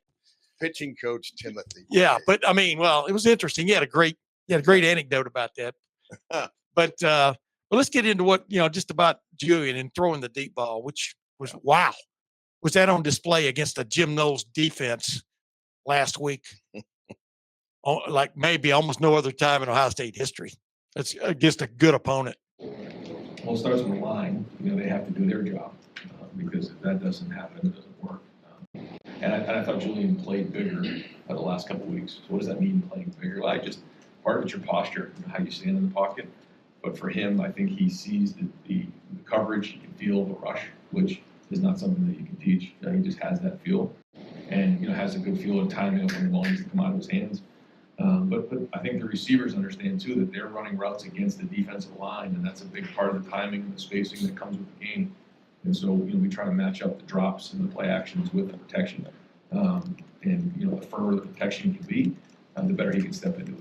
Pitching coach Timothy. Yeah, but I mean, well, it was interesting. You had a great anecdote about that. But let's get into what, just about Julian and throwing the deep ball, which was wow. Was that on display against the Jim Knowles defense last week? Like maybe almost no other time in Ohio State history. That's against a good opponent. Well, it starts with the line. They have to do their job because if that doesn't happen, it doesn't work. And I thought Julian played bigger the last couple of weeks. So what does that mean, playing bigger? Well, part of it's your posture, how you stand in the pocket. But for him, I think he sees the coverage. He can feel the rush, which is not something that you can teach. He just has that feel, and has a good feel of timing of when the ball needs to come out of his hands. But I think the receivers understand too that they're running routes against the defensive line, and that's a big part of the timing and the spacing that comes with the game. And so we try to match up the drops and the play actions with the protection. And the firmer the protection can be, the better he can step into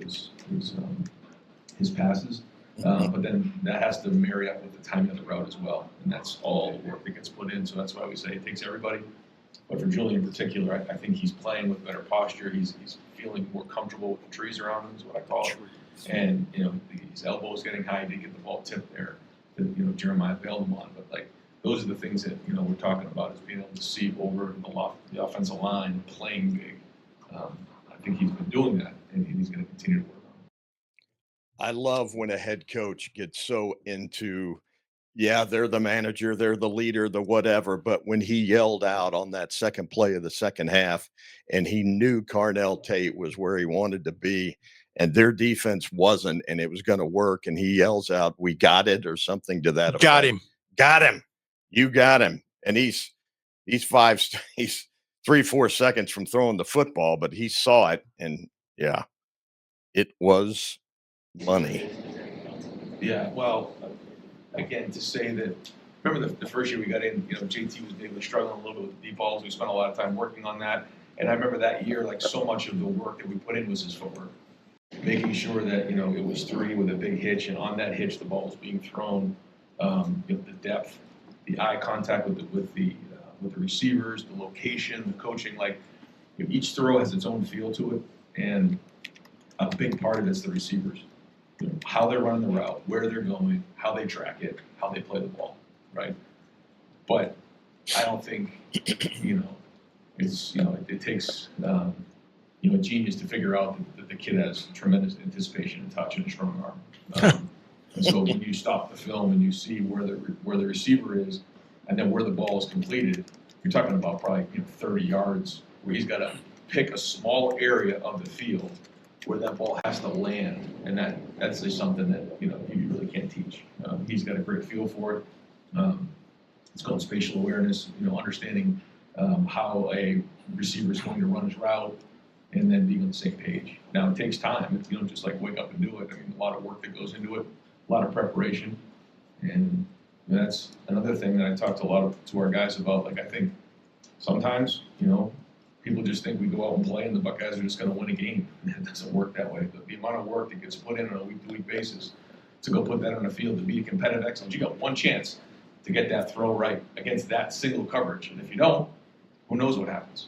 his passes. But then that has to marry up with the timing of the route as well, and that's all the work that gets put in. So that's why we say it takes everybody. But for Julian in particular, I think he's playing with better posture. He's feeling more comfortable with the trees around him, is what I call it. And his elbow is getting high. He did get the ball tipped there that Jeremiah bailed him on. But those are the things that we're talking about, is being able to see over the offensive line and playing big. I think he's been doing that, and he's going to continue to work on it. I love when a head coach gets so into, they're the manager, they're the leader, the whatever. But when he yelled out on that second play of the second half, and he knew Carnell Tate was where he wanted to be, and their defense wasn't, and it was going to work, and he yells out, "We got it," or something to that effect. Got him. You got him. And he's 3-4 seconds from throwing the football, but he saw it, and it was money. Yeah, well, again, to say that, remember the first year we got in, JT was struggling a little bit with the deep balls. We spent a lot of time working on that. And I remember that year, so much of the work that we put in was his footwork, making sure that, it was 3 with a big hitch. And on that hitch, the ball was being thrown, the depth, the eye contact with the receivers, the location, the coaching. Each throw has its own feel to it. And a big part of it is the receivers. How they're running the route, where they're going, how they track it, how they play the ball, right? But I don't think, it takes, a genius to figure out that the kid has tremendous anticipation and touch and a strong arm. And so when you stop the film and you see where the receiver is and then where the ball is completed, you're talking about probably 30 yards where he's got to pick a small area of the field where that ball has to land, and that's just something that you really can't teach. He's got a great feel for it. It's called spatial awareness. Understanding how a receiver is going to run his route, and then being on the same page. Now, it takes time. It's, just like wake up and do it. I mean, a lot of work that goes into it, a lot of preparation. And that's another thing that I talked to our guys about. Like, I think sometimes, people just think we go out and play and the Buckeyes are just going to win a game. It doesn't work that way. The amount of work that gets put in on a week-to-week basis to go put that on the field to be a competitive excellence, you got one chance to get that throw right against that single coverage. And if you don't, who knows what happens?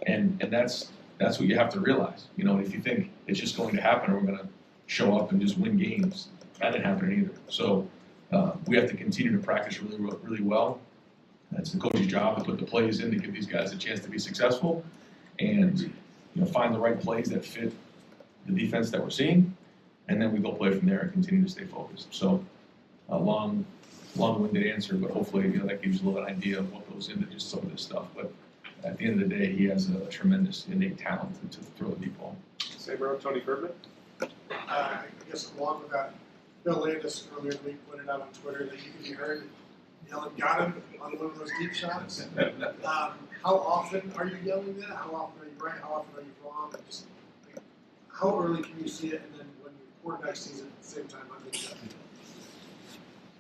And that's what you have to realize. If you think it's just going to happen or we're going to show up and just win games, that didn't happen either. So we have to continue to practice really, really well. That's the coach's job to put the plays in to give these guys a chance to be successful and find the right plays that fit the defense that we're seeing. And then we go play from there and continue to stay focused. So a long-winded answer, but hopefully that gives you a little idea of what goes into just some of this stuff. But at the end of the day, he has a tremendous innate talent to throw the deep ball. Same row, Tony Kerman. I guess along with that, Bill Landis earlier in the week pointed out on Twitter that you could be heard yelling "got him" on one of those deep shots. How often are you yelling that? How often are you right? How often are you wrong? And just how early can you see it? And then when your quarterback sees it at the same time, how do you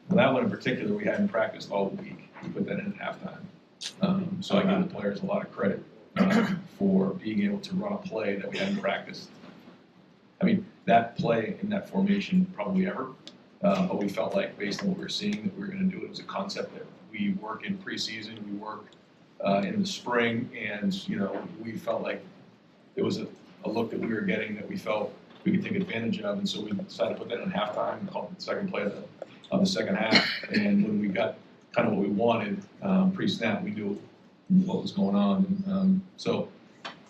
Well, that one in particular, we hadn't practiced all week. We put that in at halftime. So I give the players a lot of credit for being able to run a play that we hadn't practiced. I mean, that play in that formation probably ever, but we felt like based on what we were seeing that we were going to do it. It was a concept that we work in preseason, we work in the spring, and we felt like it was a look that we were getting that we felt we could take advantage of, and so we decided to put that in halftime and call it the second play of the second half. And when we got kind of what we wanted pre-snap, we knew what was going on. So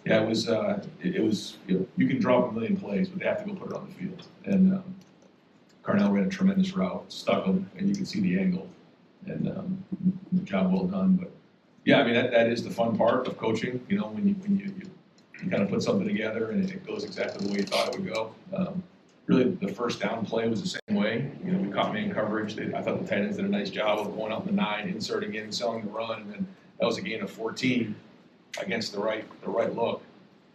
yeah, it was you can draw up a million plays, but they have to go put it on the field. And Carnell ran a tremendous route, stuck him, and you can see the angle. And the job well done. But yeah, I mean that is the fun part of coaching. When you kind of put something together and it goes exactly the way you thought it would go. Really, the first down play was the same way. We caught man coverage. I thought the tight ends did a nice job of going out in the 9, inserting in, selling the run, and then that was a gain of 14 against the right look.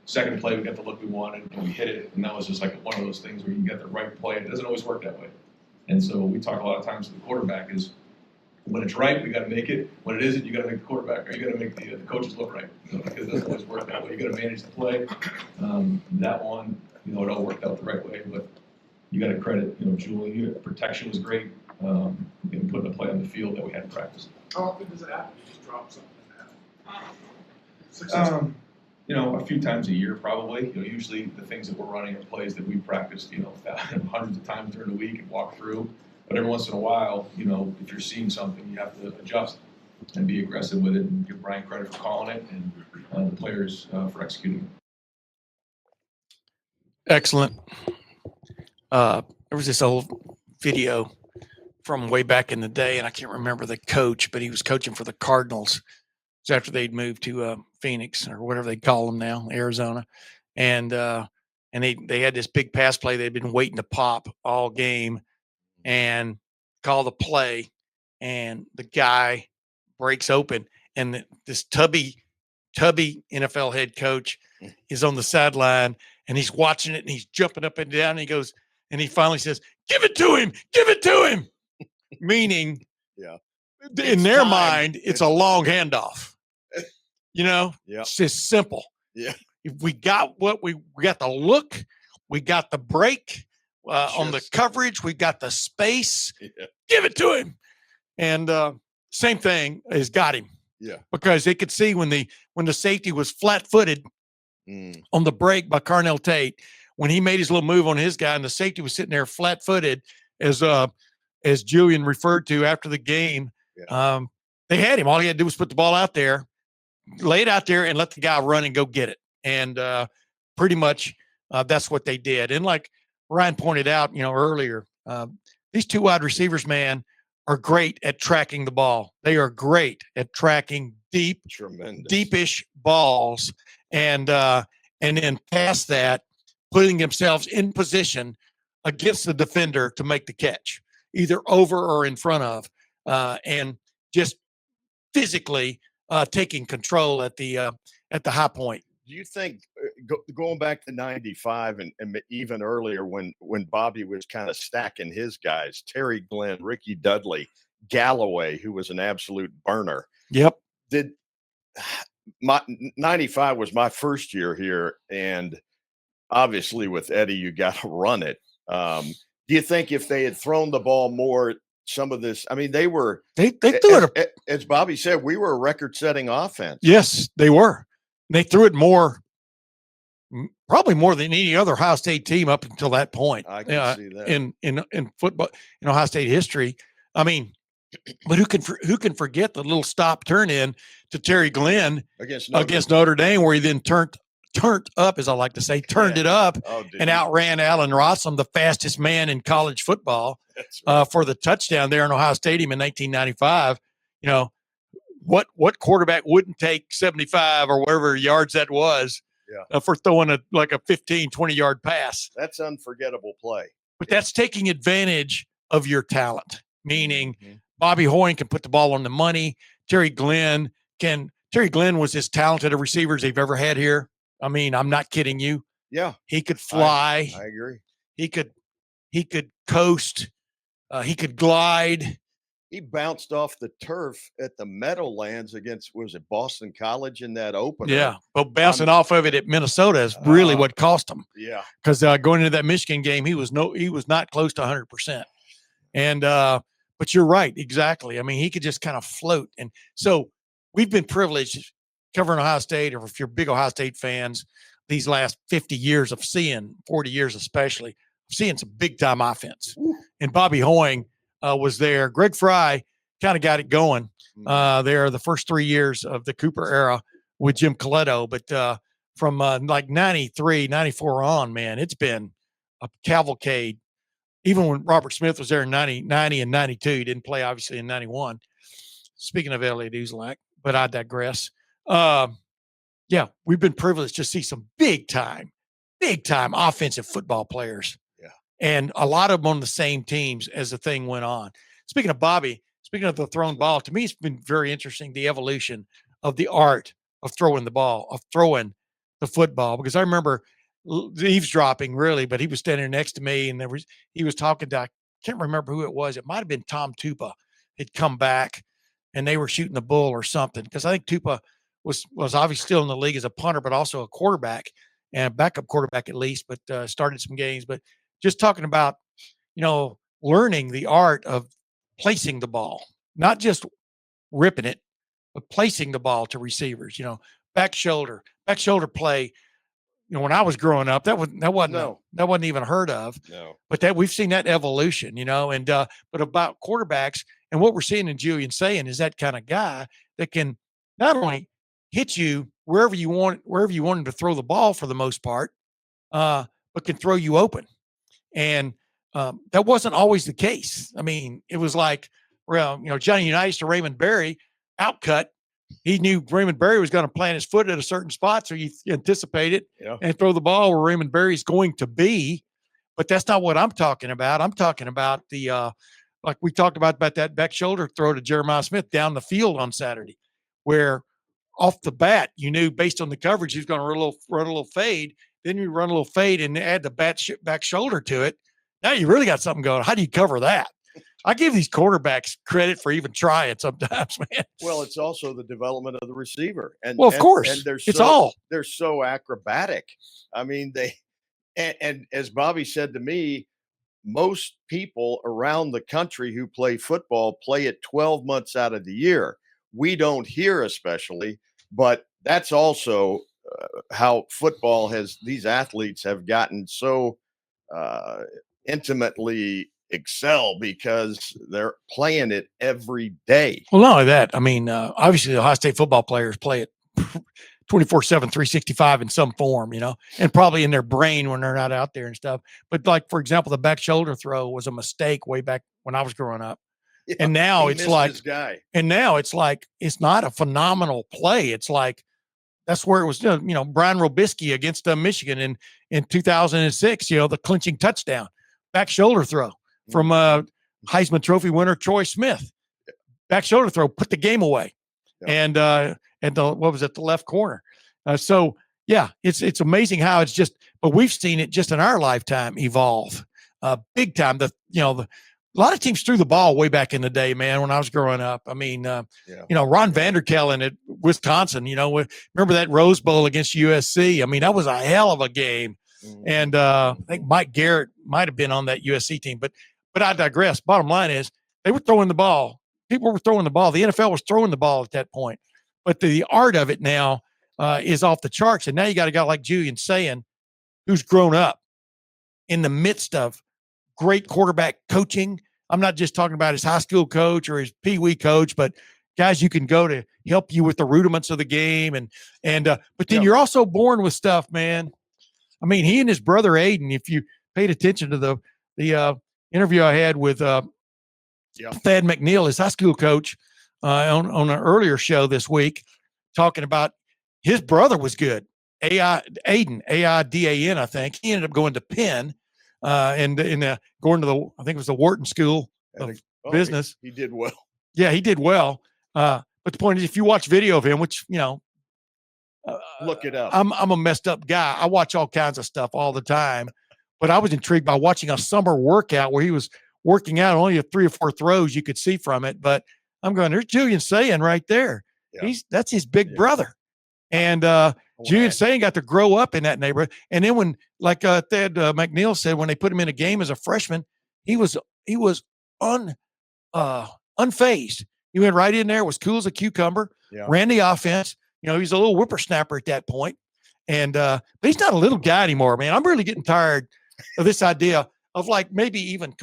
Second play, we got the look we wanted, and we hit it, and that was just like one of those things where you can get the right play. It doesn't always work that way. And so we talk a lot of times to the quarterback is when it's right, we got to make it. When it isn't, you got to make the quarterback, or you got to make the coaches look right, because it doesn't always work that way. You got to manage the play. That one, it all worked out the right way, but you got to credit, Julian. Protection was great. In putting a play on the field that we hadn't practiced. How often does it happen? You just drop something A few times a year, probably. Usually the things that we're running are plays that we've practiced, hundreds of times during the week and walk through. But every once in a while, if you're seeing something, you have to adjust and be aggressive with it and give Brian credit for calling it and the players for executing it. Excellent. There was this old video from way back in the day, and I can't remember the coach, but he was coaching for the Cardinals. It's after they'd moved to Phoenix or whatever they call them now, Arizona. And they had this big pass play they'd been waiting to pop all game and call the play, and the guy breaks open, and this tubby NFL head coach is on the sideline, and he's watching it, and he's jumping up and down, and he goes, and he finally says, "Give it to him," meaning, Yeah, in their mind, it's a long handoff. Yeah, It's just simple. Yeah. If we got we got the look, we got the break on the coverage, we got the space. Yeah. Give it to him, and same thing has got him. Yeah, Because they could see when the safety was flat-footed on the break by Carnell Tate, when he made his little move on his guy, and the safety was sitting there flat-footed, as Julian referred to after the game. Yeah. They had him. All he had to do was put the ball out there, lay it out there, and let the guy run and go get it. And pretty much that's what they did. And like Ryan pointed out, earlier, these two wide receivers, man, are great at tracking the ball. They are great at tracking deepish balls, and then past that, putting themselves in position against the defender to make the catch, either over or in front of, and just physically taking control at the high point. Do you think going back to 95 and even earlier when Bobby was kind of stacking his guys, Terry Glenn, Ricky Dudley, Galloway, who was an absolute burner. Yep. My 95 was my first year here, and obviously with Eddie, you got to run it. Do you think if they had thrown the ball more, some of this, I mean, they threw it. As Bobby said, we were a record-setting offense. Yes, they were. They threw it more, probably more than any other Ohio State team up until that point. I can see that in football, in Ohio State history. I mean, but who can forget the little stop turn in to Terry Glenn against Notre Dame, where he then turned up, as I like to say, it up and outran Allen Rossum, the fastest man in college football, for the touchdown there in Ohio Stadium in 1995. You know, what quarterback wouldn't take 75 or whatever yards that was for throwing like a 15, 20-yard pass? That's unforgettable play. But that's taking advantage of your talent, meaning Bobby Hoying can put the ball on the money. Terry Glenn was as talented a receiver as they've ever had here. I mean, I'm not kidding you. Yeah. He could fly. I agree. He could coast. He could glide. He bounced off the turf at the Meadowlands against, was it Boston College in that opener? Yeah, but bouncing off of it at Minnesota is really what cost him. Yeah. Because going into that Michigan game, he was not close to 100%. And but you're right, exactly. I mean, he could just kind of float. And so we've been privileged covering Ohio State, or if you're big Ohio State fans, these last 50 years of seeing, 40 years especially, seeing some big-time offense. Ooh. And Bobby Hoying was there. Greg Fry kind of got it going there the first 3 years of the Cooper era with Jim Coletto. But from like 93, 94 on, man, it's been a cavalcade. Even when Robert Smith was there in 90 and 92, he didn't play, obviously, in 91. Speaking of Elliot Uzelak, but I digress. Yeah, we've been privileged to see some big time offensive football players. Yeah. And a lot of them on the same teams as the thing went on. Speaking of Bobby, speaking of the thrown ball, to me, it's been very interesting, the evolution of the art of throwing the ball, of throwing the football, because I remember eavesdropping, really, but he was standing next to me, and he was talking to, I can't remember who it was. It might have been Tom Tupa had come back, and they were shooting the bull or something, because I think Tupa was obviously still in the league as a punter, but also a quarterback, and a backup quarterback at least, but started some games. But just talking about, learning the art of placing the ball, not just ripping it, but placing the ball to receivers, back shoulder play. When I was growing up, that wasn't even heard of. No. But that we've seen that evolution, and but about quarterbacks, and what we're seeing in Julian Sayin is that kind of guy that can not only hit you wherever you want him to throw the ball for the most part, but can throw you open. And that wasn't always the case. I mean, it was like, Johnny Unitas to Raymond Berry, outcut. He knew Raymond Berry was going to plant his foot at a certain spot, so you anticipate it and throw the ball where Raymond Berry's going to be. But that's not what I'm talking about. I'm talking about the like we talked about that back shoulder throw to Jeremiah Smith down the field on Saturday, where off the bat you knew based on the coverage he was going to run a little fade. Then you run a little fade and add the back shoulder to it. Now you really got something going. How do you cover that? I give these quarterbacks credit for even trying sometimes, man. Well, it's also the development of the receiver. And of course, and they're so acrobatic. I mean, and as Bobby said to me, most people around the country who play football play it 12 months out of the year. We don't here especially, but that's also how football these athletes have gotten so intimately excel, because they're playing it every day. Well, not only that, I mean, obviously the Ohio State football players play it 24/7, 365 in some form, and probably in their brain when they're not out there and stuff. But like, for example, the back shoulder throw was a mistake way back when I was growing up. Yeah, and now it's like, it's not a phenomenal play. It's like, that's where it was, Brian Robisky against Michigan in 2006, the clinching touchdown, back shoulder throw from Heisman Trophy winner Troy Smith. Back shoulder throw, put the game away. Yeah. And at the left corner. So yeah, it's amazing how it's just. But we've seen it just in our lifetime evolve big time. A lot of teams threw the ball way back in the day, man. When I was growing up, I mean, Ron Vanderkellen at Wisconsin. Remember that Rose Bowl against USC? I mean, that was a hell of a game. And I think Mike Garrett might have been on that USC team, but I digress. Bottom line is they were throwing the ball. People were throwing the ball. The NFL was throwing the ball at that point. But the art of it now is off the charts. And now you got a guy like Julian Sayin, who's grown up in the midst of great quarterback coaching. I'm not just talking about his high school coach or his Pee Wee coach, but guys you can go to help you with the rudiments of the game. But then you're also born with stuff, man. I mean, he and his brother Aiden, if you paid attention to the interview I had with Thad McNeil, his high school coach, on an earlier show this week, talking about his brother was good. Aiden, A-I-D-A-N, I think. He ended up going to Penn going to I think it was the Wharton School of Business. He did well. Yeah, he did well. But the point is, if you watch video of him, which, look it up. I'm a messed up guy. I watch all kinds of stuff all the time, but I was intrigued by watching a summer workout where he was working out. Only 3 or 4 throws you could see from it, but I'm going, there's Julian Sayin right there. Yeah. That's his big brother. And Julian Sayin got to grow up in that neighborhood. And then when, like Thad McNeil said, when they put him in a game as a freshman, he was unfazed. He went right in there, was cool as a cucumber, ran the offense. He's a little whippersnapper at that point. But he's not a little guy anymore, man. I'm really getting tired of this idea of like maybe even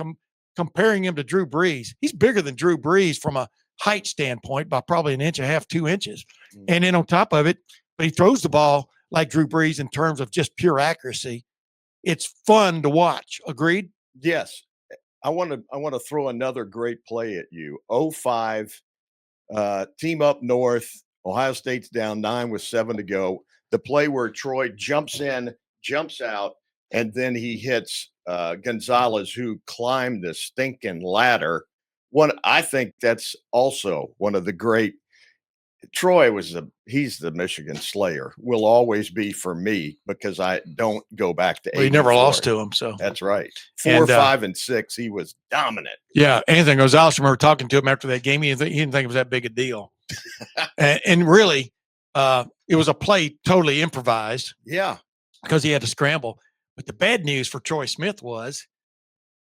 comparing him to Drew Brees. He's bigger than Drew Brees from a height standpoint by probably 1.5 inches, 2 inches. And then on top of it, but he throws the ball like Drew Brees in terms of just pure accuracy. It's fun to watch. Agreed? Yes. I want to throw another great play at you. 05, team up north. Ohio State's down 9 with 7 to go. The play where Troy jumps in, jumps out, and then he hits Gonzalez, who climbed the stinking ladder. I think that's also one of the great. Troy he's the Michigan Slayer. Will always be for me because I don't go back to. Well, he never lost to him, so that's right. 4, 5, and 6, he was dominant. Yeah, Anthony Gonzalez. I remember talking to him after that game. He didn't think it was that big a deal, and really, it was a play totally improvised. Yeah, because he had to scramble. But the bad news for Troy Smith was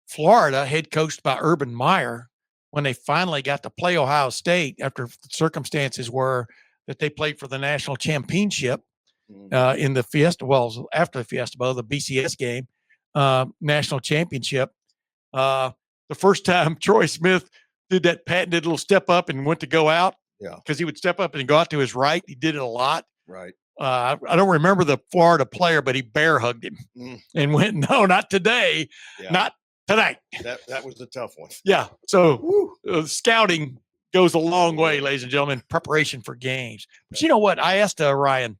Florida, head coached by Urban Meyer, when they finally got to play Ohio State after circumstances were that they played for the national championship in the Fiesta, after the Fiesta Bowl, the BCS game, national championship. The first time Troy Smith did that patented little step up and went to go out, because he would step up and go out to his right. He did it a lot. Right. I don't remember the Florida player, but he bear hugged him and went, no, not today, not tonight. That was the tough one. Yeah. So scouting goes a long way, ladies and gentlemen, preparation for games. But you know what? I asked Ryan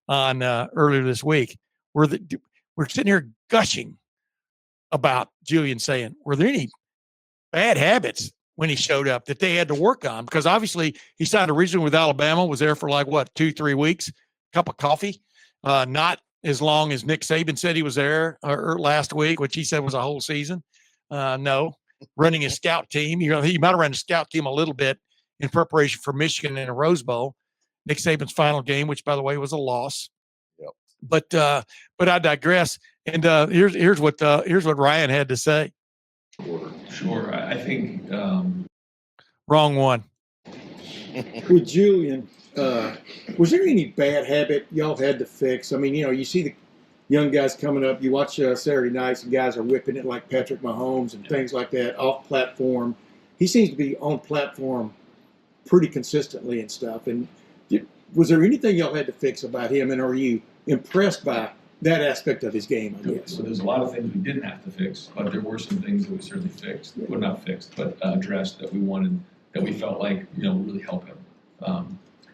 on earlier this week, we're sitting here gushing about Julian Sayin, were there any bad habits when he showed up that they had to work on? Because obviously he signed originally with Alabama, was there for 2-3 weeks, cup of coffee, not as long as Nick Saban said he was there last week, which he said was a whole season. No, running a scout team. He might have run a scout team a little bit in preparation for Michigan in a Rose Bowl. Nick Saban's final game, which by the way was a loss. Yep. But I digress. And here's what Ryan had to say. Sure, I think wrong one. With Julian, was there any bad habit y'all had to fix? I mean, you see the young guys coming up. You watch Saturday nights, and guys are whipping it like Patrick Mahomes and things like that off platform. He seems to be on platform pretty consistently and stuff. And was there anything y'all had to fix about him, and are you impressed by that aspect of his game, I guess? So there's a lot of things we didn't have to fix, but there were some things that we certainly fixed. Well, not fixed, but addressed that we wanted, that we felt like, would really help him.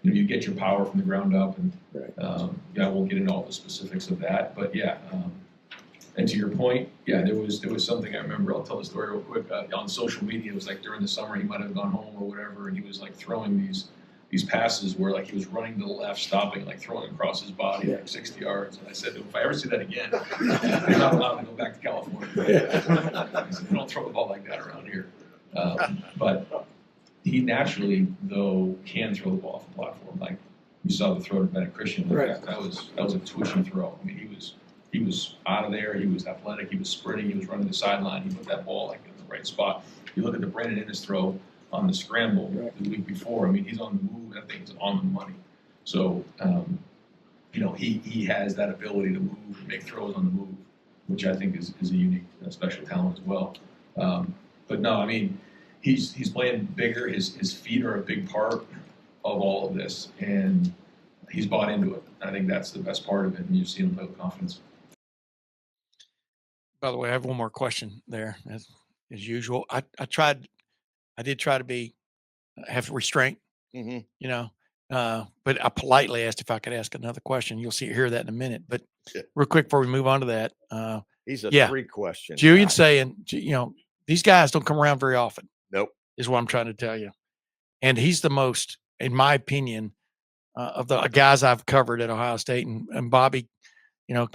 You get your power from the ground up, and I won't get into all the specifics of that, but and to your point, there was something I remember. I'll tell the story real quick. On social media, it was like during the summer, he might have gone home or whatever, and he was like throwing these these passes where like he was running to the left, stopping, like throwing across his body like 60 yards. And I said to him, if I ever see that again, I'm not allowed to go back to California. I said, we don't throw the ball like that around here. But he naturally, though, can throw the ball off the platform. Like you saw the throw to Bennett Christian. Like that was a twitchy throw. I mean, he was out of there. He was athletic. He was sprinting. He was running the sideline. He put that ball like in the right spot. You look at the Brandon Ennis throw on the scramble the week before. I mean, he's on the move. That thing's on the money. So, he has that ability to move and make throws on the move, which I think is a unique special talent as well. But no, I mean, he's playing bigger. His feet are a big part of all of this, and he's bought into it. I think that's the best part of it, and you've seen him play with confidence. By the way, I have one more question there, as usual. I did try to have restraint, but I politely asked if I could ask another question. You'll hear that in a minute. But real quick before we move on to that, he's a 3-question Julian guy. Sayin, these guys don't come around very often. Nope, is what I'm trying to tell you. And he's the most, in my opinion, of the guys I've covered at Ohio State. And Bobby, I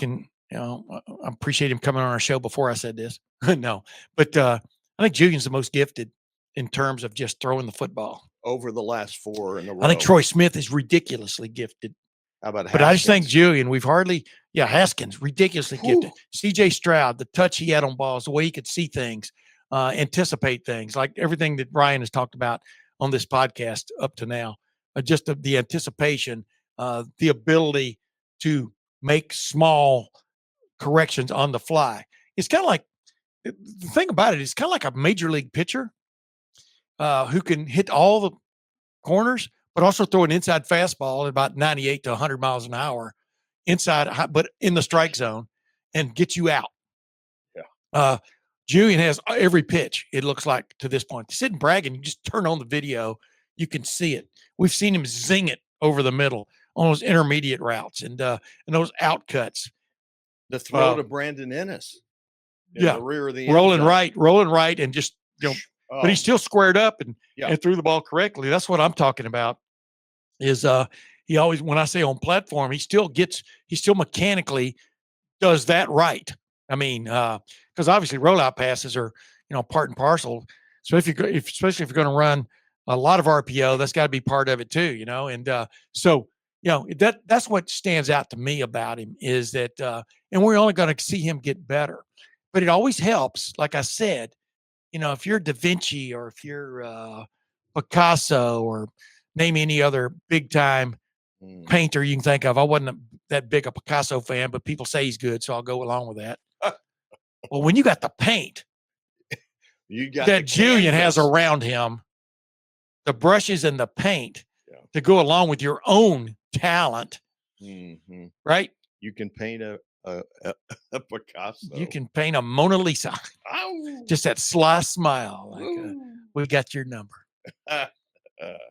appreciate him coming on our show before I said this. No, but I think Julian's the most gifted in terms of just throwing the football. Over the last 4 in a row. I think Troy Smith is ridiculously gifted. How about Haskins? But I just think Julian, Haskins, ridiculously gifted. CJ Stroud, the touch he had on balls, the way he could see things, anticipate things, like everything that Ryan has talked about on this podcast up to now. Just the anticipation, the ability to make small corrections on the fly. It's kind of like, the thing about it is kind of like a major league pitcher who can hit all the corners, but also throw an inside fastball at about 98 to 100 miles an hour inside, but in the strike zone, and get you out. Yeah. Julian has every pitch, it looks like, to this point. Sitting bragging, you just turn on the video, you can see it. We've seen him zing it over the middle on those intermediate routes and those out cuts. The throw to Brandon Ennis. The rear of the end rolling zone. right, and just but he's still squared up and threw the ball correctly. That's what I'm talking about. Is he always, when I say on platform, he still mechanically does that right. I mean, because obviously rollout passes are part and parcel. So especially if you're going to run a lot of RPO, that's got to be part of it too. And so that's what stands out to me about him is that, and we're only going to see him get better. But it always helps, like I said, if you're Da Vinci or if you're Picasso or name any other big time painter you can think of. I wasn't that big a Picasso fan, but people say he's good, so I'll go along with that. Well, when you got the paint that Julian has around him, the brushes and the paint to go along with your own talent, right? You can paint a Picasso. You can paint a Mona Lisa. Just that sly smile. Like, we got your number.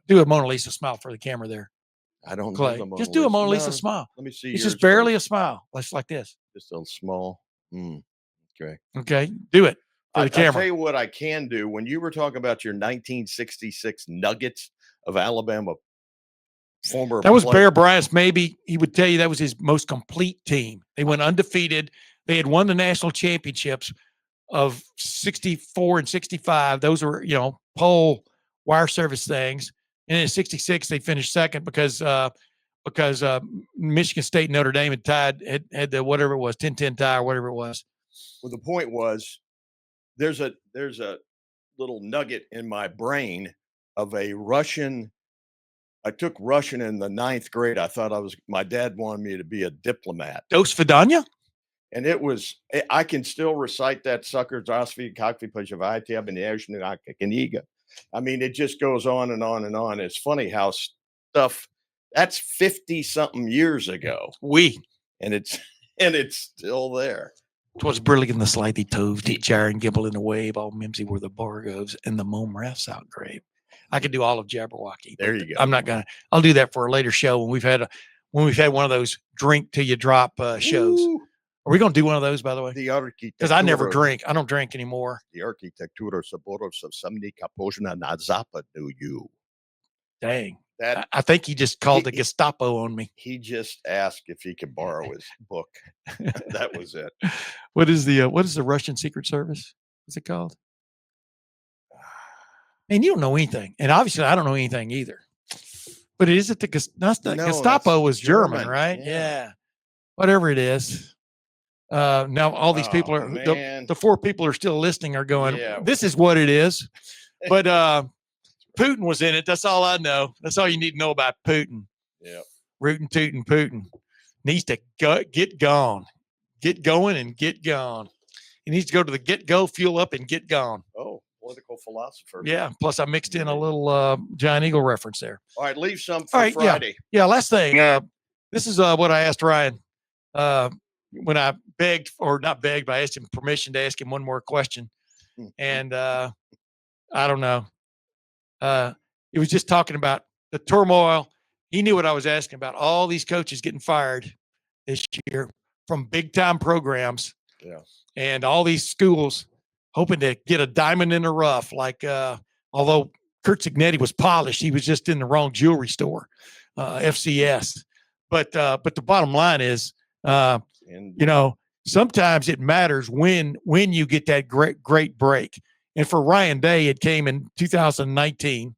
Do a Mona Lisa smile for the camera there. I don't Clay. know. Just do a Mona Lisa smile. Let me see. It's just barely a smile. Just like this. Just a small. Okay. Okay. Do it for the camera. I'll tell you what I can do. When you were talking about your 1966 Nuggets of Alabama former that was player. Bear Bryant's, maybe he would tell you that was his most complete team. They went undefeated. They had won the national championships of 64 and 65. Those were, pole wire service things. And in 66, they finished second because Michigan State and Notre Dame had tied, had the whatever it was, 10-10 tie or whatever it was. Well, the point was there's a little nugget in my brain of a Russian. I took Russian in the 9th grade. I thought my dad wanted me to be a diplomat. Dos Vidanya? And I can still recite that sucker. I mean, it just goes on and on and on. It's funny how stuff that's 50-something years ago. And it's still there. 'Twas brilliant the slightly toved, jar and gimble in the wave, all mimsy were the Borgovs and the mome refs outgrave. I could do all of Jabberwocky. There you go. I'm not gonna. I'll do that for a later show when we've had one of those drink till you drop shows. Ooh. Are we gonna do one of those, by the way? Because I never drink. I don't drink anymore. The architectura saboros of Samni Kapozna na Zapad do you. Dang. That I think he just called the Gestapo on me. he just asked if he could borrow his book. That was it. What is the Russian Secret Service? What's it called? Man, you don't know anything, and obviously I don't know anything either. But is it the Gestapo was German, right? Yeah. Whatever it is. Now all these people are the 4 people are still listening are going, this is what it is. But Putin was in it. That's all I know. That's all you need to know about Putin. Yeah. Rootin' tootin' Putin needs to get gone. Get going and get gone. He needs to go to the get-go, fuel up, and get gone. Oh, political philosopher. Yeah. Plus, I mixed in a little Giant Eagle reference there. All right, leave some for Friday. Yeah. Last thing. This is what I asked Ryan when I begged, or not begged, but I asked him permission to ask him one more question. And I don't know. He was just talking about the turmoil. He knew what I was asking about. All these coaches getting fired this year from big-time programs. Yeah. And all these schools hoping to get a diamond in the rough. Like, although Kurt Cignetti was polished, he was just in the wrong jewelry store, FCS. But the bottom line is, sometimes it matters when you get that great break. And for Ryan Day, it came in 2019.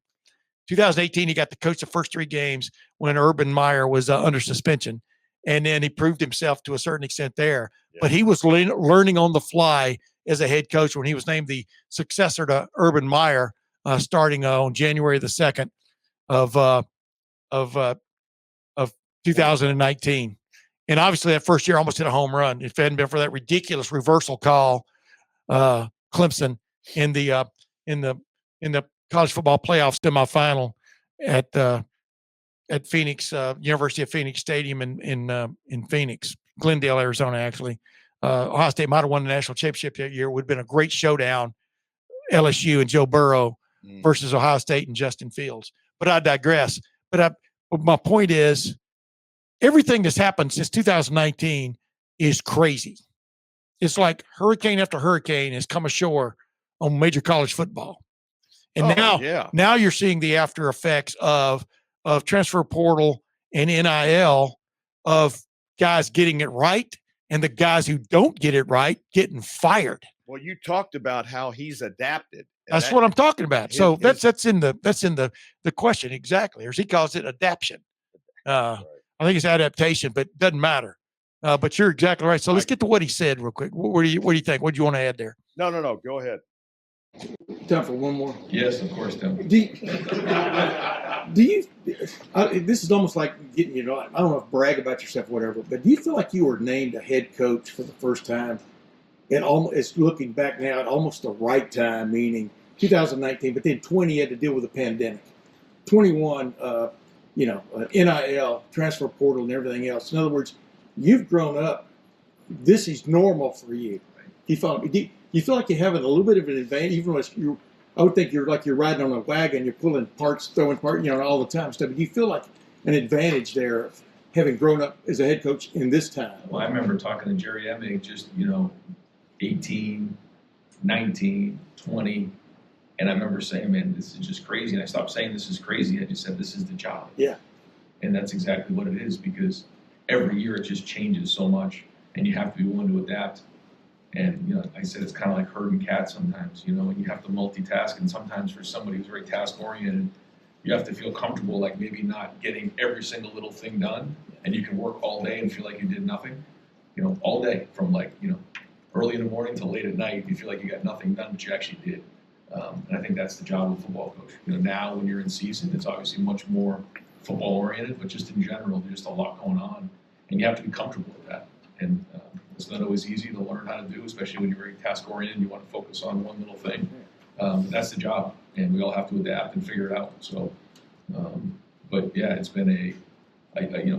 2018, he got to coach the first 3 games when Urban Meyer was under suspension. And then he proved himself to a certain extent there. Yeah. But he was learning on the fly as a head coach when he was named the successor to Urban Meyer starting on January the 2nd of 2019. And obviously that first year almost hit a home run. If it hadn't been for that ridiculous reversal call, Clemson in the college football playoff semifinal at Phoenix, University of Phoenix Stadium in Phoenix, Glendale, Arizona, actually. Ohio State might have won the national championship that year. It would have been a great showdown, LSU and Joe Burrow versus Ohio State and Justin Fields. But I digress. But my point is, everything that's happened since 2019 is crazy. It's like hurricane after hurricane has come ashore on major college football. And now you're seeing the after effects of transfer portal and NIL, of guys getting it right and the guys who don't get it right getting fired. Well, you talked about how he's adapted. That's what I'm talking about. So that's in the question exactly. Or as he calls it, adaption. Right. I think it's adaptation, but it doesn't matter. But you're exactly right. So let's get to what he said real quick. What do you think? What do you want to add there? No. Go ahead. Time for one more? Yes, of course, Tim. Do you this is almost like getting, I don't know if brag about yourself or whatever, but do you feel like you were named a head coach for the first time? And it's looking back now at almost the right time, meaning 2019, but then 20 you had to deal with a pandemic. 21, NIL, transfer portal, and everything else. In other words, you've grown up. This is normal for you. You feel like you're having a little bit of an advantage, even though I would think you're riding on a wagon, you're pulling parts, throwing parts, all the time stuff. But do you feel like an advantage there of having grown up as a head coach in this time? Well, I remember talking to Jerry Emig, just 18, 19, 20, and I remember saying, "Man, this is just crazy." And I stopped saying this is crazy. I just said this is the job. Yeah. And that's exactly what it is, because every year it just changes so much, and you have to be willing to adapt. And, like I said, it's kind of like herding cats sometimes, and you have to multitask. And sometimes for somebody who's very task-oriented, you have to feel comfortable, like maybe not getting every single little thing done. And you can work all day and feel like you did nothing, all day from early in the morning till late at night. You feel like you got nothing done, but you actually did. And I think that's the job of a football coach. Now when you're in season, it's obviously much more football-oriented, but just in general, there's just a lot going on. And you have to be comfortable with that. And it's not always easy to learn how to do, especially when you're very task-oriented. You want to focus on one little thing. But that's the job, and we all have to adapt and figure it out. So, but yeah, it's been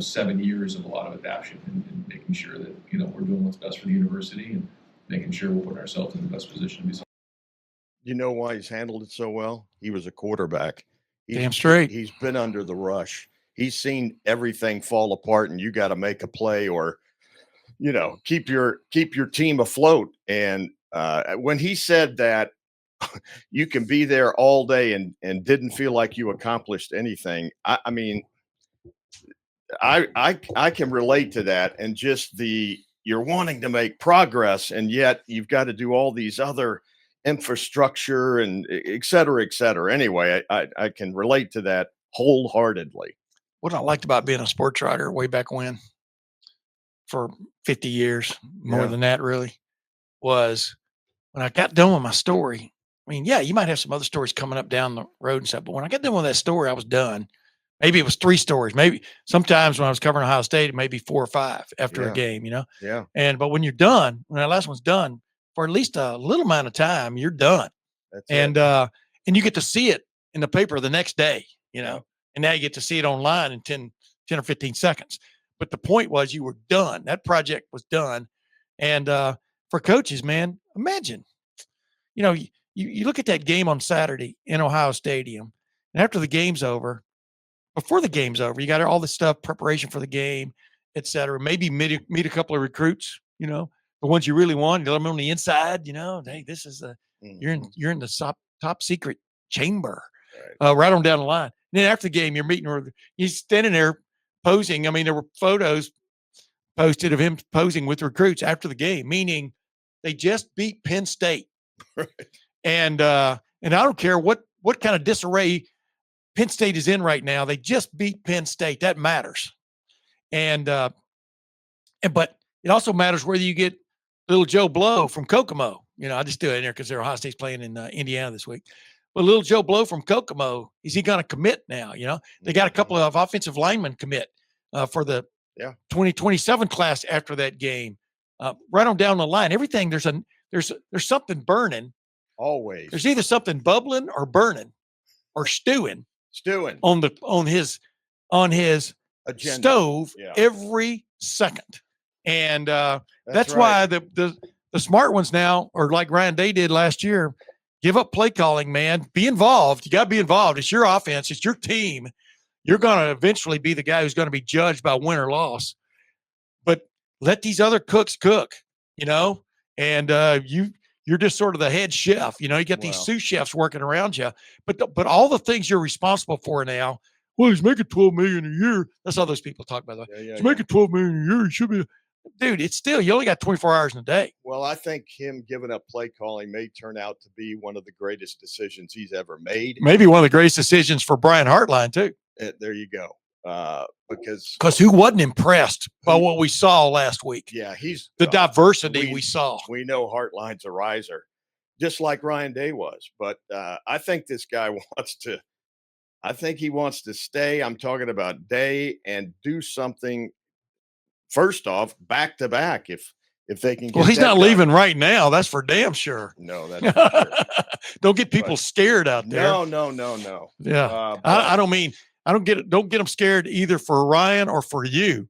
7 years of a lot of adaptation and making sure that we're doing what's best for the university and making sure we're putting ourselves in the best position to be. You know why he's handled it so well? He was a quarterback. Damn straight. He's been under the rush. He's seen everything fall apart, and you got to make a play or keep your team afloat. And when he said that you can be there all day and didn't feel like you accomplished anything. I mean, I can relate to that, and just you're wanting to make progress, and yet you've got to do all these other infrastructure and et cetera, et cetera. Anyway, I can relate to that wholeheartedly. What I liked about being a sports writer way back when, for 50 years, more than that really, was when I got done with my story. I mean, yeah, you might have some other stories coming up down the road and stuff, but when I got done with that story, I was done. Maybe it was 3 stories. Maybe sometimes when I was covering Ohio State, it may be 4 or 5 after a game, Yeah. But when you're done, when that last one's done, for at least a little amount of time, you're done. That's and it. And you get to see it in the paper the next day, and now you get to see it online in 10 or 15 seconds. But the point was you were done. That project was done. And for coaches, man, imagine, you look at that game on Saturday in Ohio Stadium, and after the game's over, before the game's over, you got all this stuff, preparation for the game, et cetera. Maybe meet a couple of recruits, the ones you really want. You let them on the inside, hey, this is you're in the top secret chamber, right on down the line. And then after the game, you're meeting, he's standing there posing. I mean, there were photos posted of him posing with recruits after the game, meaning they just beat Penn State. Right. And I don't care what kind of disarray Penn State is in right now. They just beat Penn State. That matters. But it also matters whether you get little Joe Blow from Kokomo. I just do it in there because Ohio State's playing in Indiana this week. But little Joe Blow from Kokomo, is he going to commit now? They got a couple of offensive linemen commit for the 2027 class after that game. Right on down the line. Everything, there's something burning. Always. There's either something bubbling or burning or stewing on his agenda. Stove every second. And that's why the smart ones now, or like Ryan Day did last year, give up play calling, man. Be involved. You got to be involved. It's your offense. It's your team. You're going to eventually be the guy who's going to be judged by win or loss. But let these other cooks cook, and you're just sort of the head chef. You got these sous chefs working around you. But all the things you're responsible for now, well, he's making $12 million a year. That's how those people talk, by the way. He's making $12 million a year. He should be. Dude, it's still, you only got 24 hours in a day. Well, I think him giving up play calling may turn out to be one of the greatest decisions he's ever made. Maybe one of the greatest decisions for Brian Hartline, too. There you go. Because who wasn't impressed by what we saw last week? Yeah, he's the diversity we saw. We know Hartline's a riser, just like Ryan Day was. But I think this guy wants to. I think he wants to stay. I'm talking about Day and do something. First off, back to back, if they can. Well, he's not leaving right now. That's for damn sure. No, that's for sure. Don't get people scared out there. No. Yeah, I don't mean. Don't get them scared either for Ryan or for you.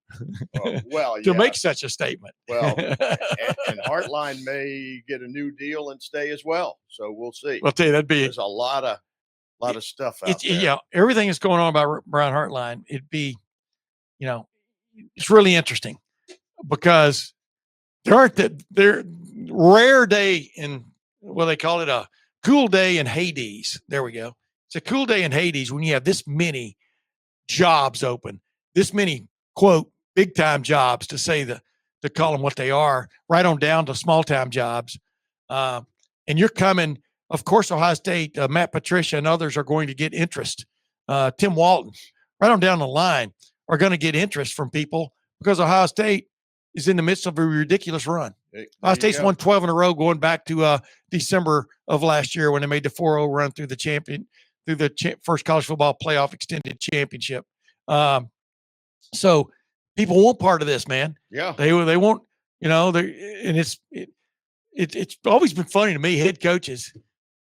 To make such a statement. Well, and Hartline may get a new deal and stay as well. So we'll see. I'll tell you, there's a lot of stuff out there. Yeah, everything that's going on about Brian Hartline, it'd be, it's really interesting because they're rare day in, well, they call it a cool day in Hades. There we go. It's a cool day in Hades when you have this many jobs open, this many, quote, big time jobs, to call them what they are, right on down to small time jobs. And you're coming, of course, Ohio State, Matt Patricia and others are going to get interest. Tim Walton, right on down the line, are going to get interest from people because Ohio State is in the midst of a ridiculous run. Ohio State's won 12 in a row going back to December of last year when they made the 4-0 run through the first college football playoff extended championship. So people want part of this, man. Yeah. They want, it's always been funny to me, head coaches,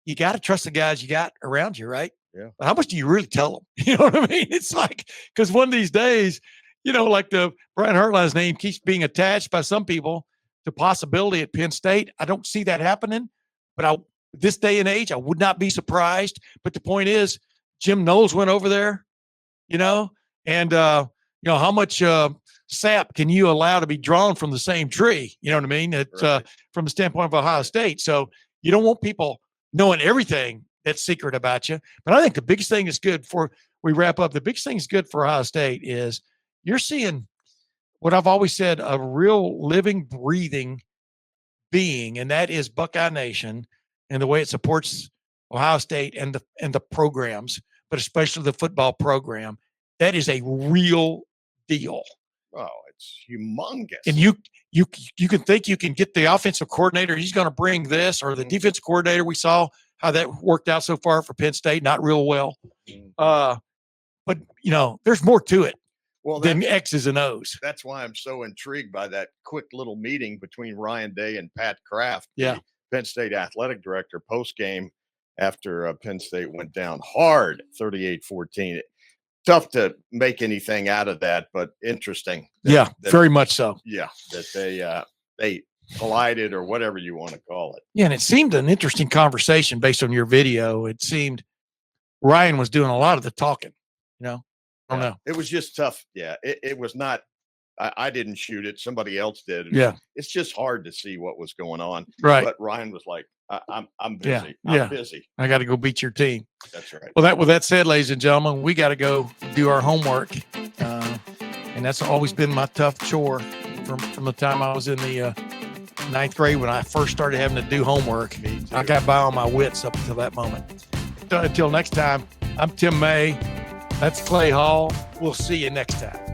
you got to trust the guys you got around you, right? Yeah. But how much do you really tell them? You know what I mean? It's like, because one of these days, like the Brian Hartline's name keeps being attached by some people to possibility at Penn State. I don't see that happening, but this day and age, I would not be surprised. But the point is, Jim Knowles went over there, and how much sap can you allow to be drawn from the same tree? You know what I mean? From the standpoint of Ohio State. So you don't want people knowing everything that's secret about you. But I think the biggest thing that's good for we wrap up. The biggest thing that's good for Ohio State is you're seeing what I've always said, a real living, breathing being, and that is Buckeye Nation and the way it supports Ohio State and the programs, but especially the football program. That is a real deal. Oh, it's humongous. And you can think you can get the offensive coordinator, he's going to bring this, or the defensive coordinator. We saw how that worked out so far for Penn State, not real well. But there's more to it than X's and O's. That's why I'm so intrigued by that quick little meeting between Ryan Day and Pat Kraft, the Penn State athletic director, post game after Penn State went down hard, 38-14. Tough to make anything out of that, but interesting. Very much so. Yeah, that they collided, or whatever you want to call it. Yeah, and it seemed an interesting conversation based on your video. It seemed Ryan was doing a lot of the talking. I don't know. It was just tough. Yeah, it was not. I didn't shoot it. Somebody else did. It's just hard to see what was going on. Right. But Ryan was like, I'm busy. Yeah. I'm busy. I got to go beat your team. That's right. Well, with that said, ladies and gentlemen, we got to go do our homework. And that's always been my tough chore from the time I was in the ninth grade when I first started having to do homework. I got by on my wits up until that moment. Until next time, I'm Tim May. That's Clay Hall. We'll see you next time.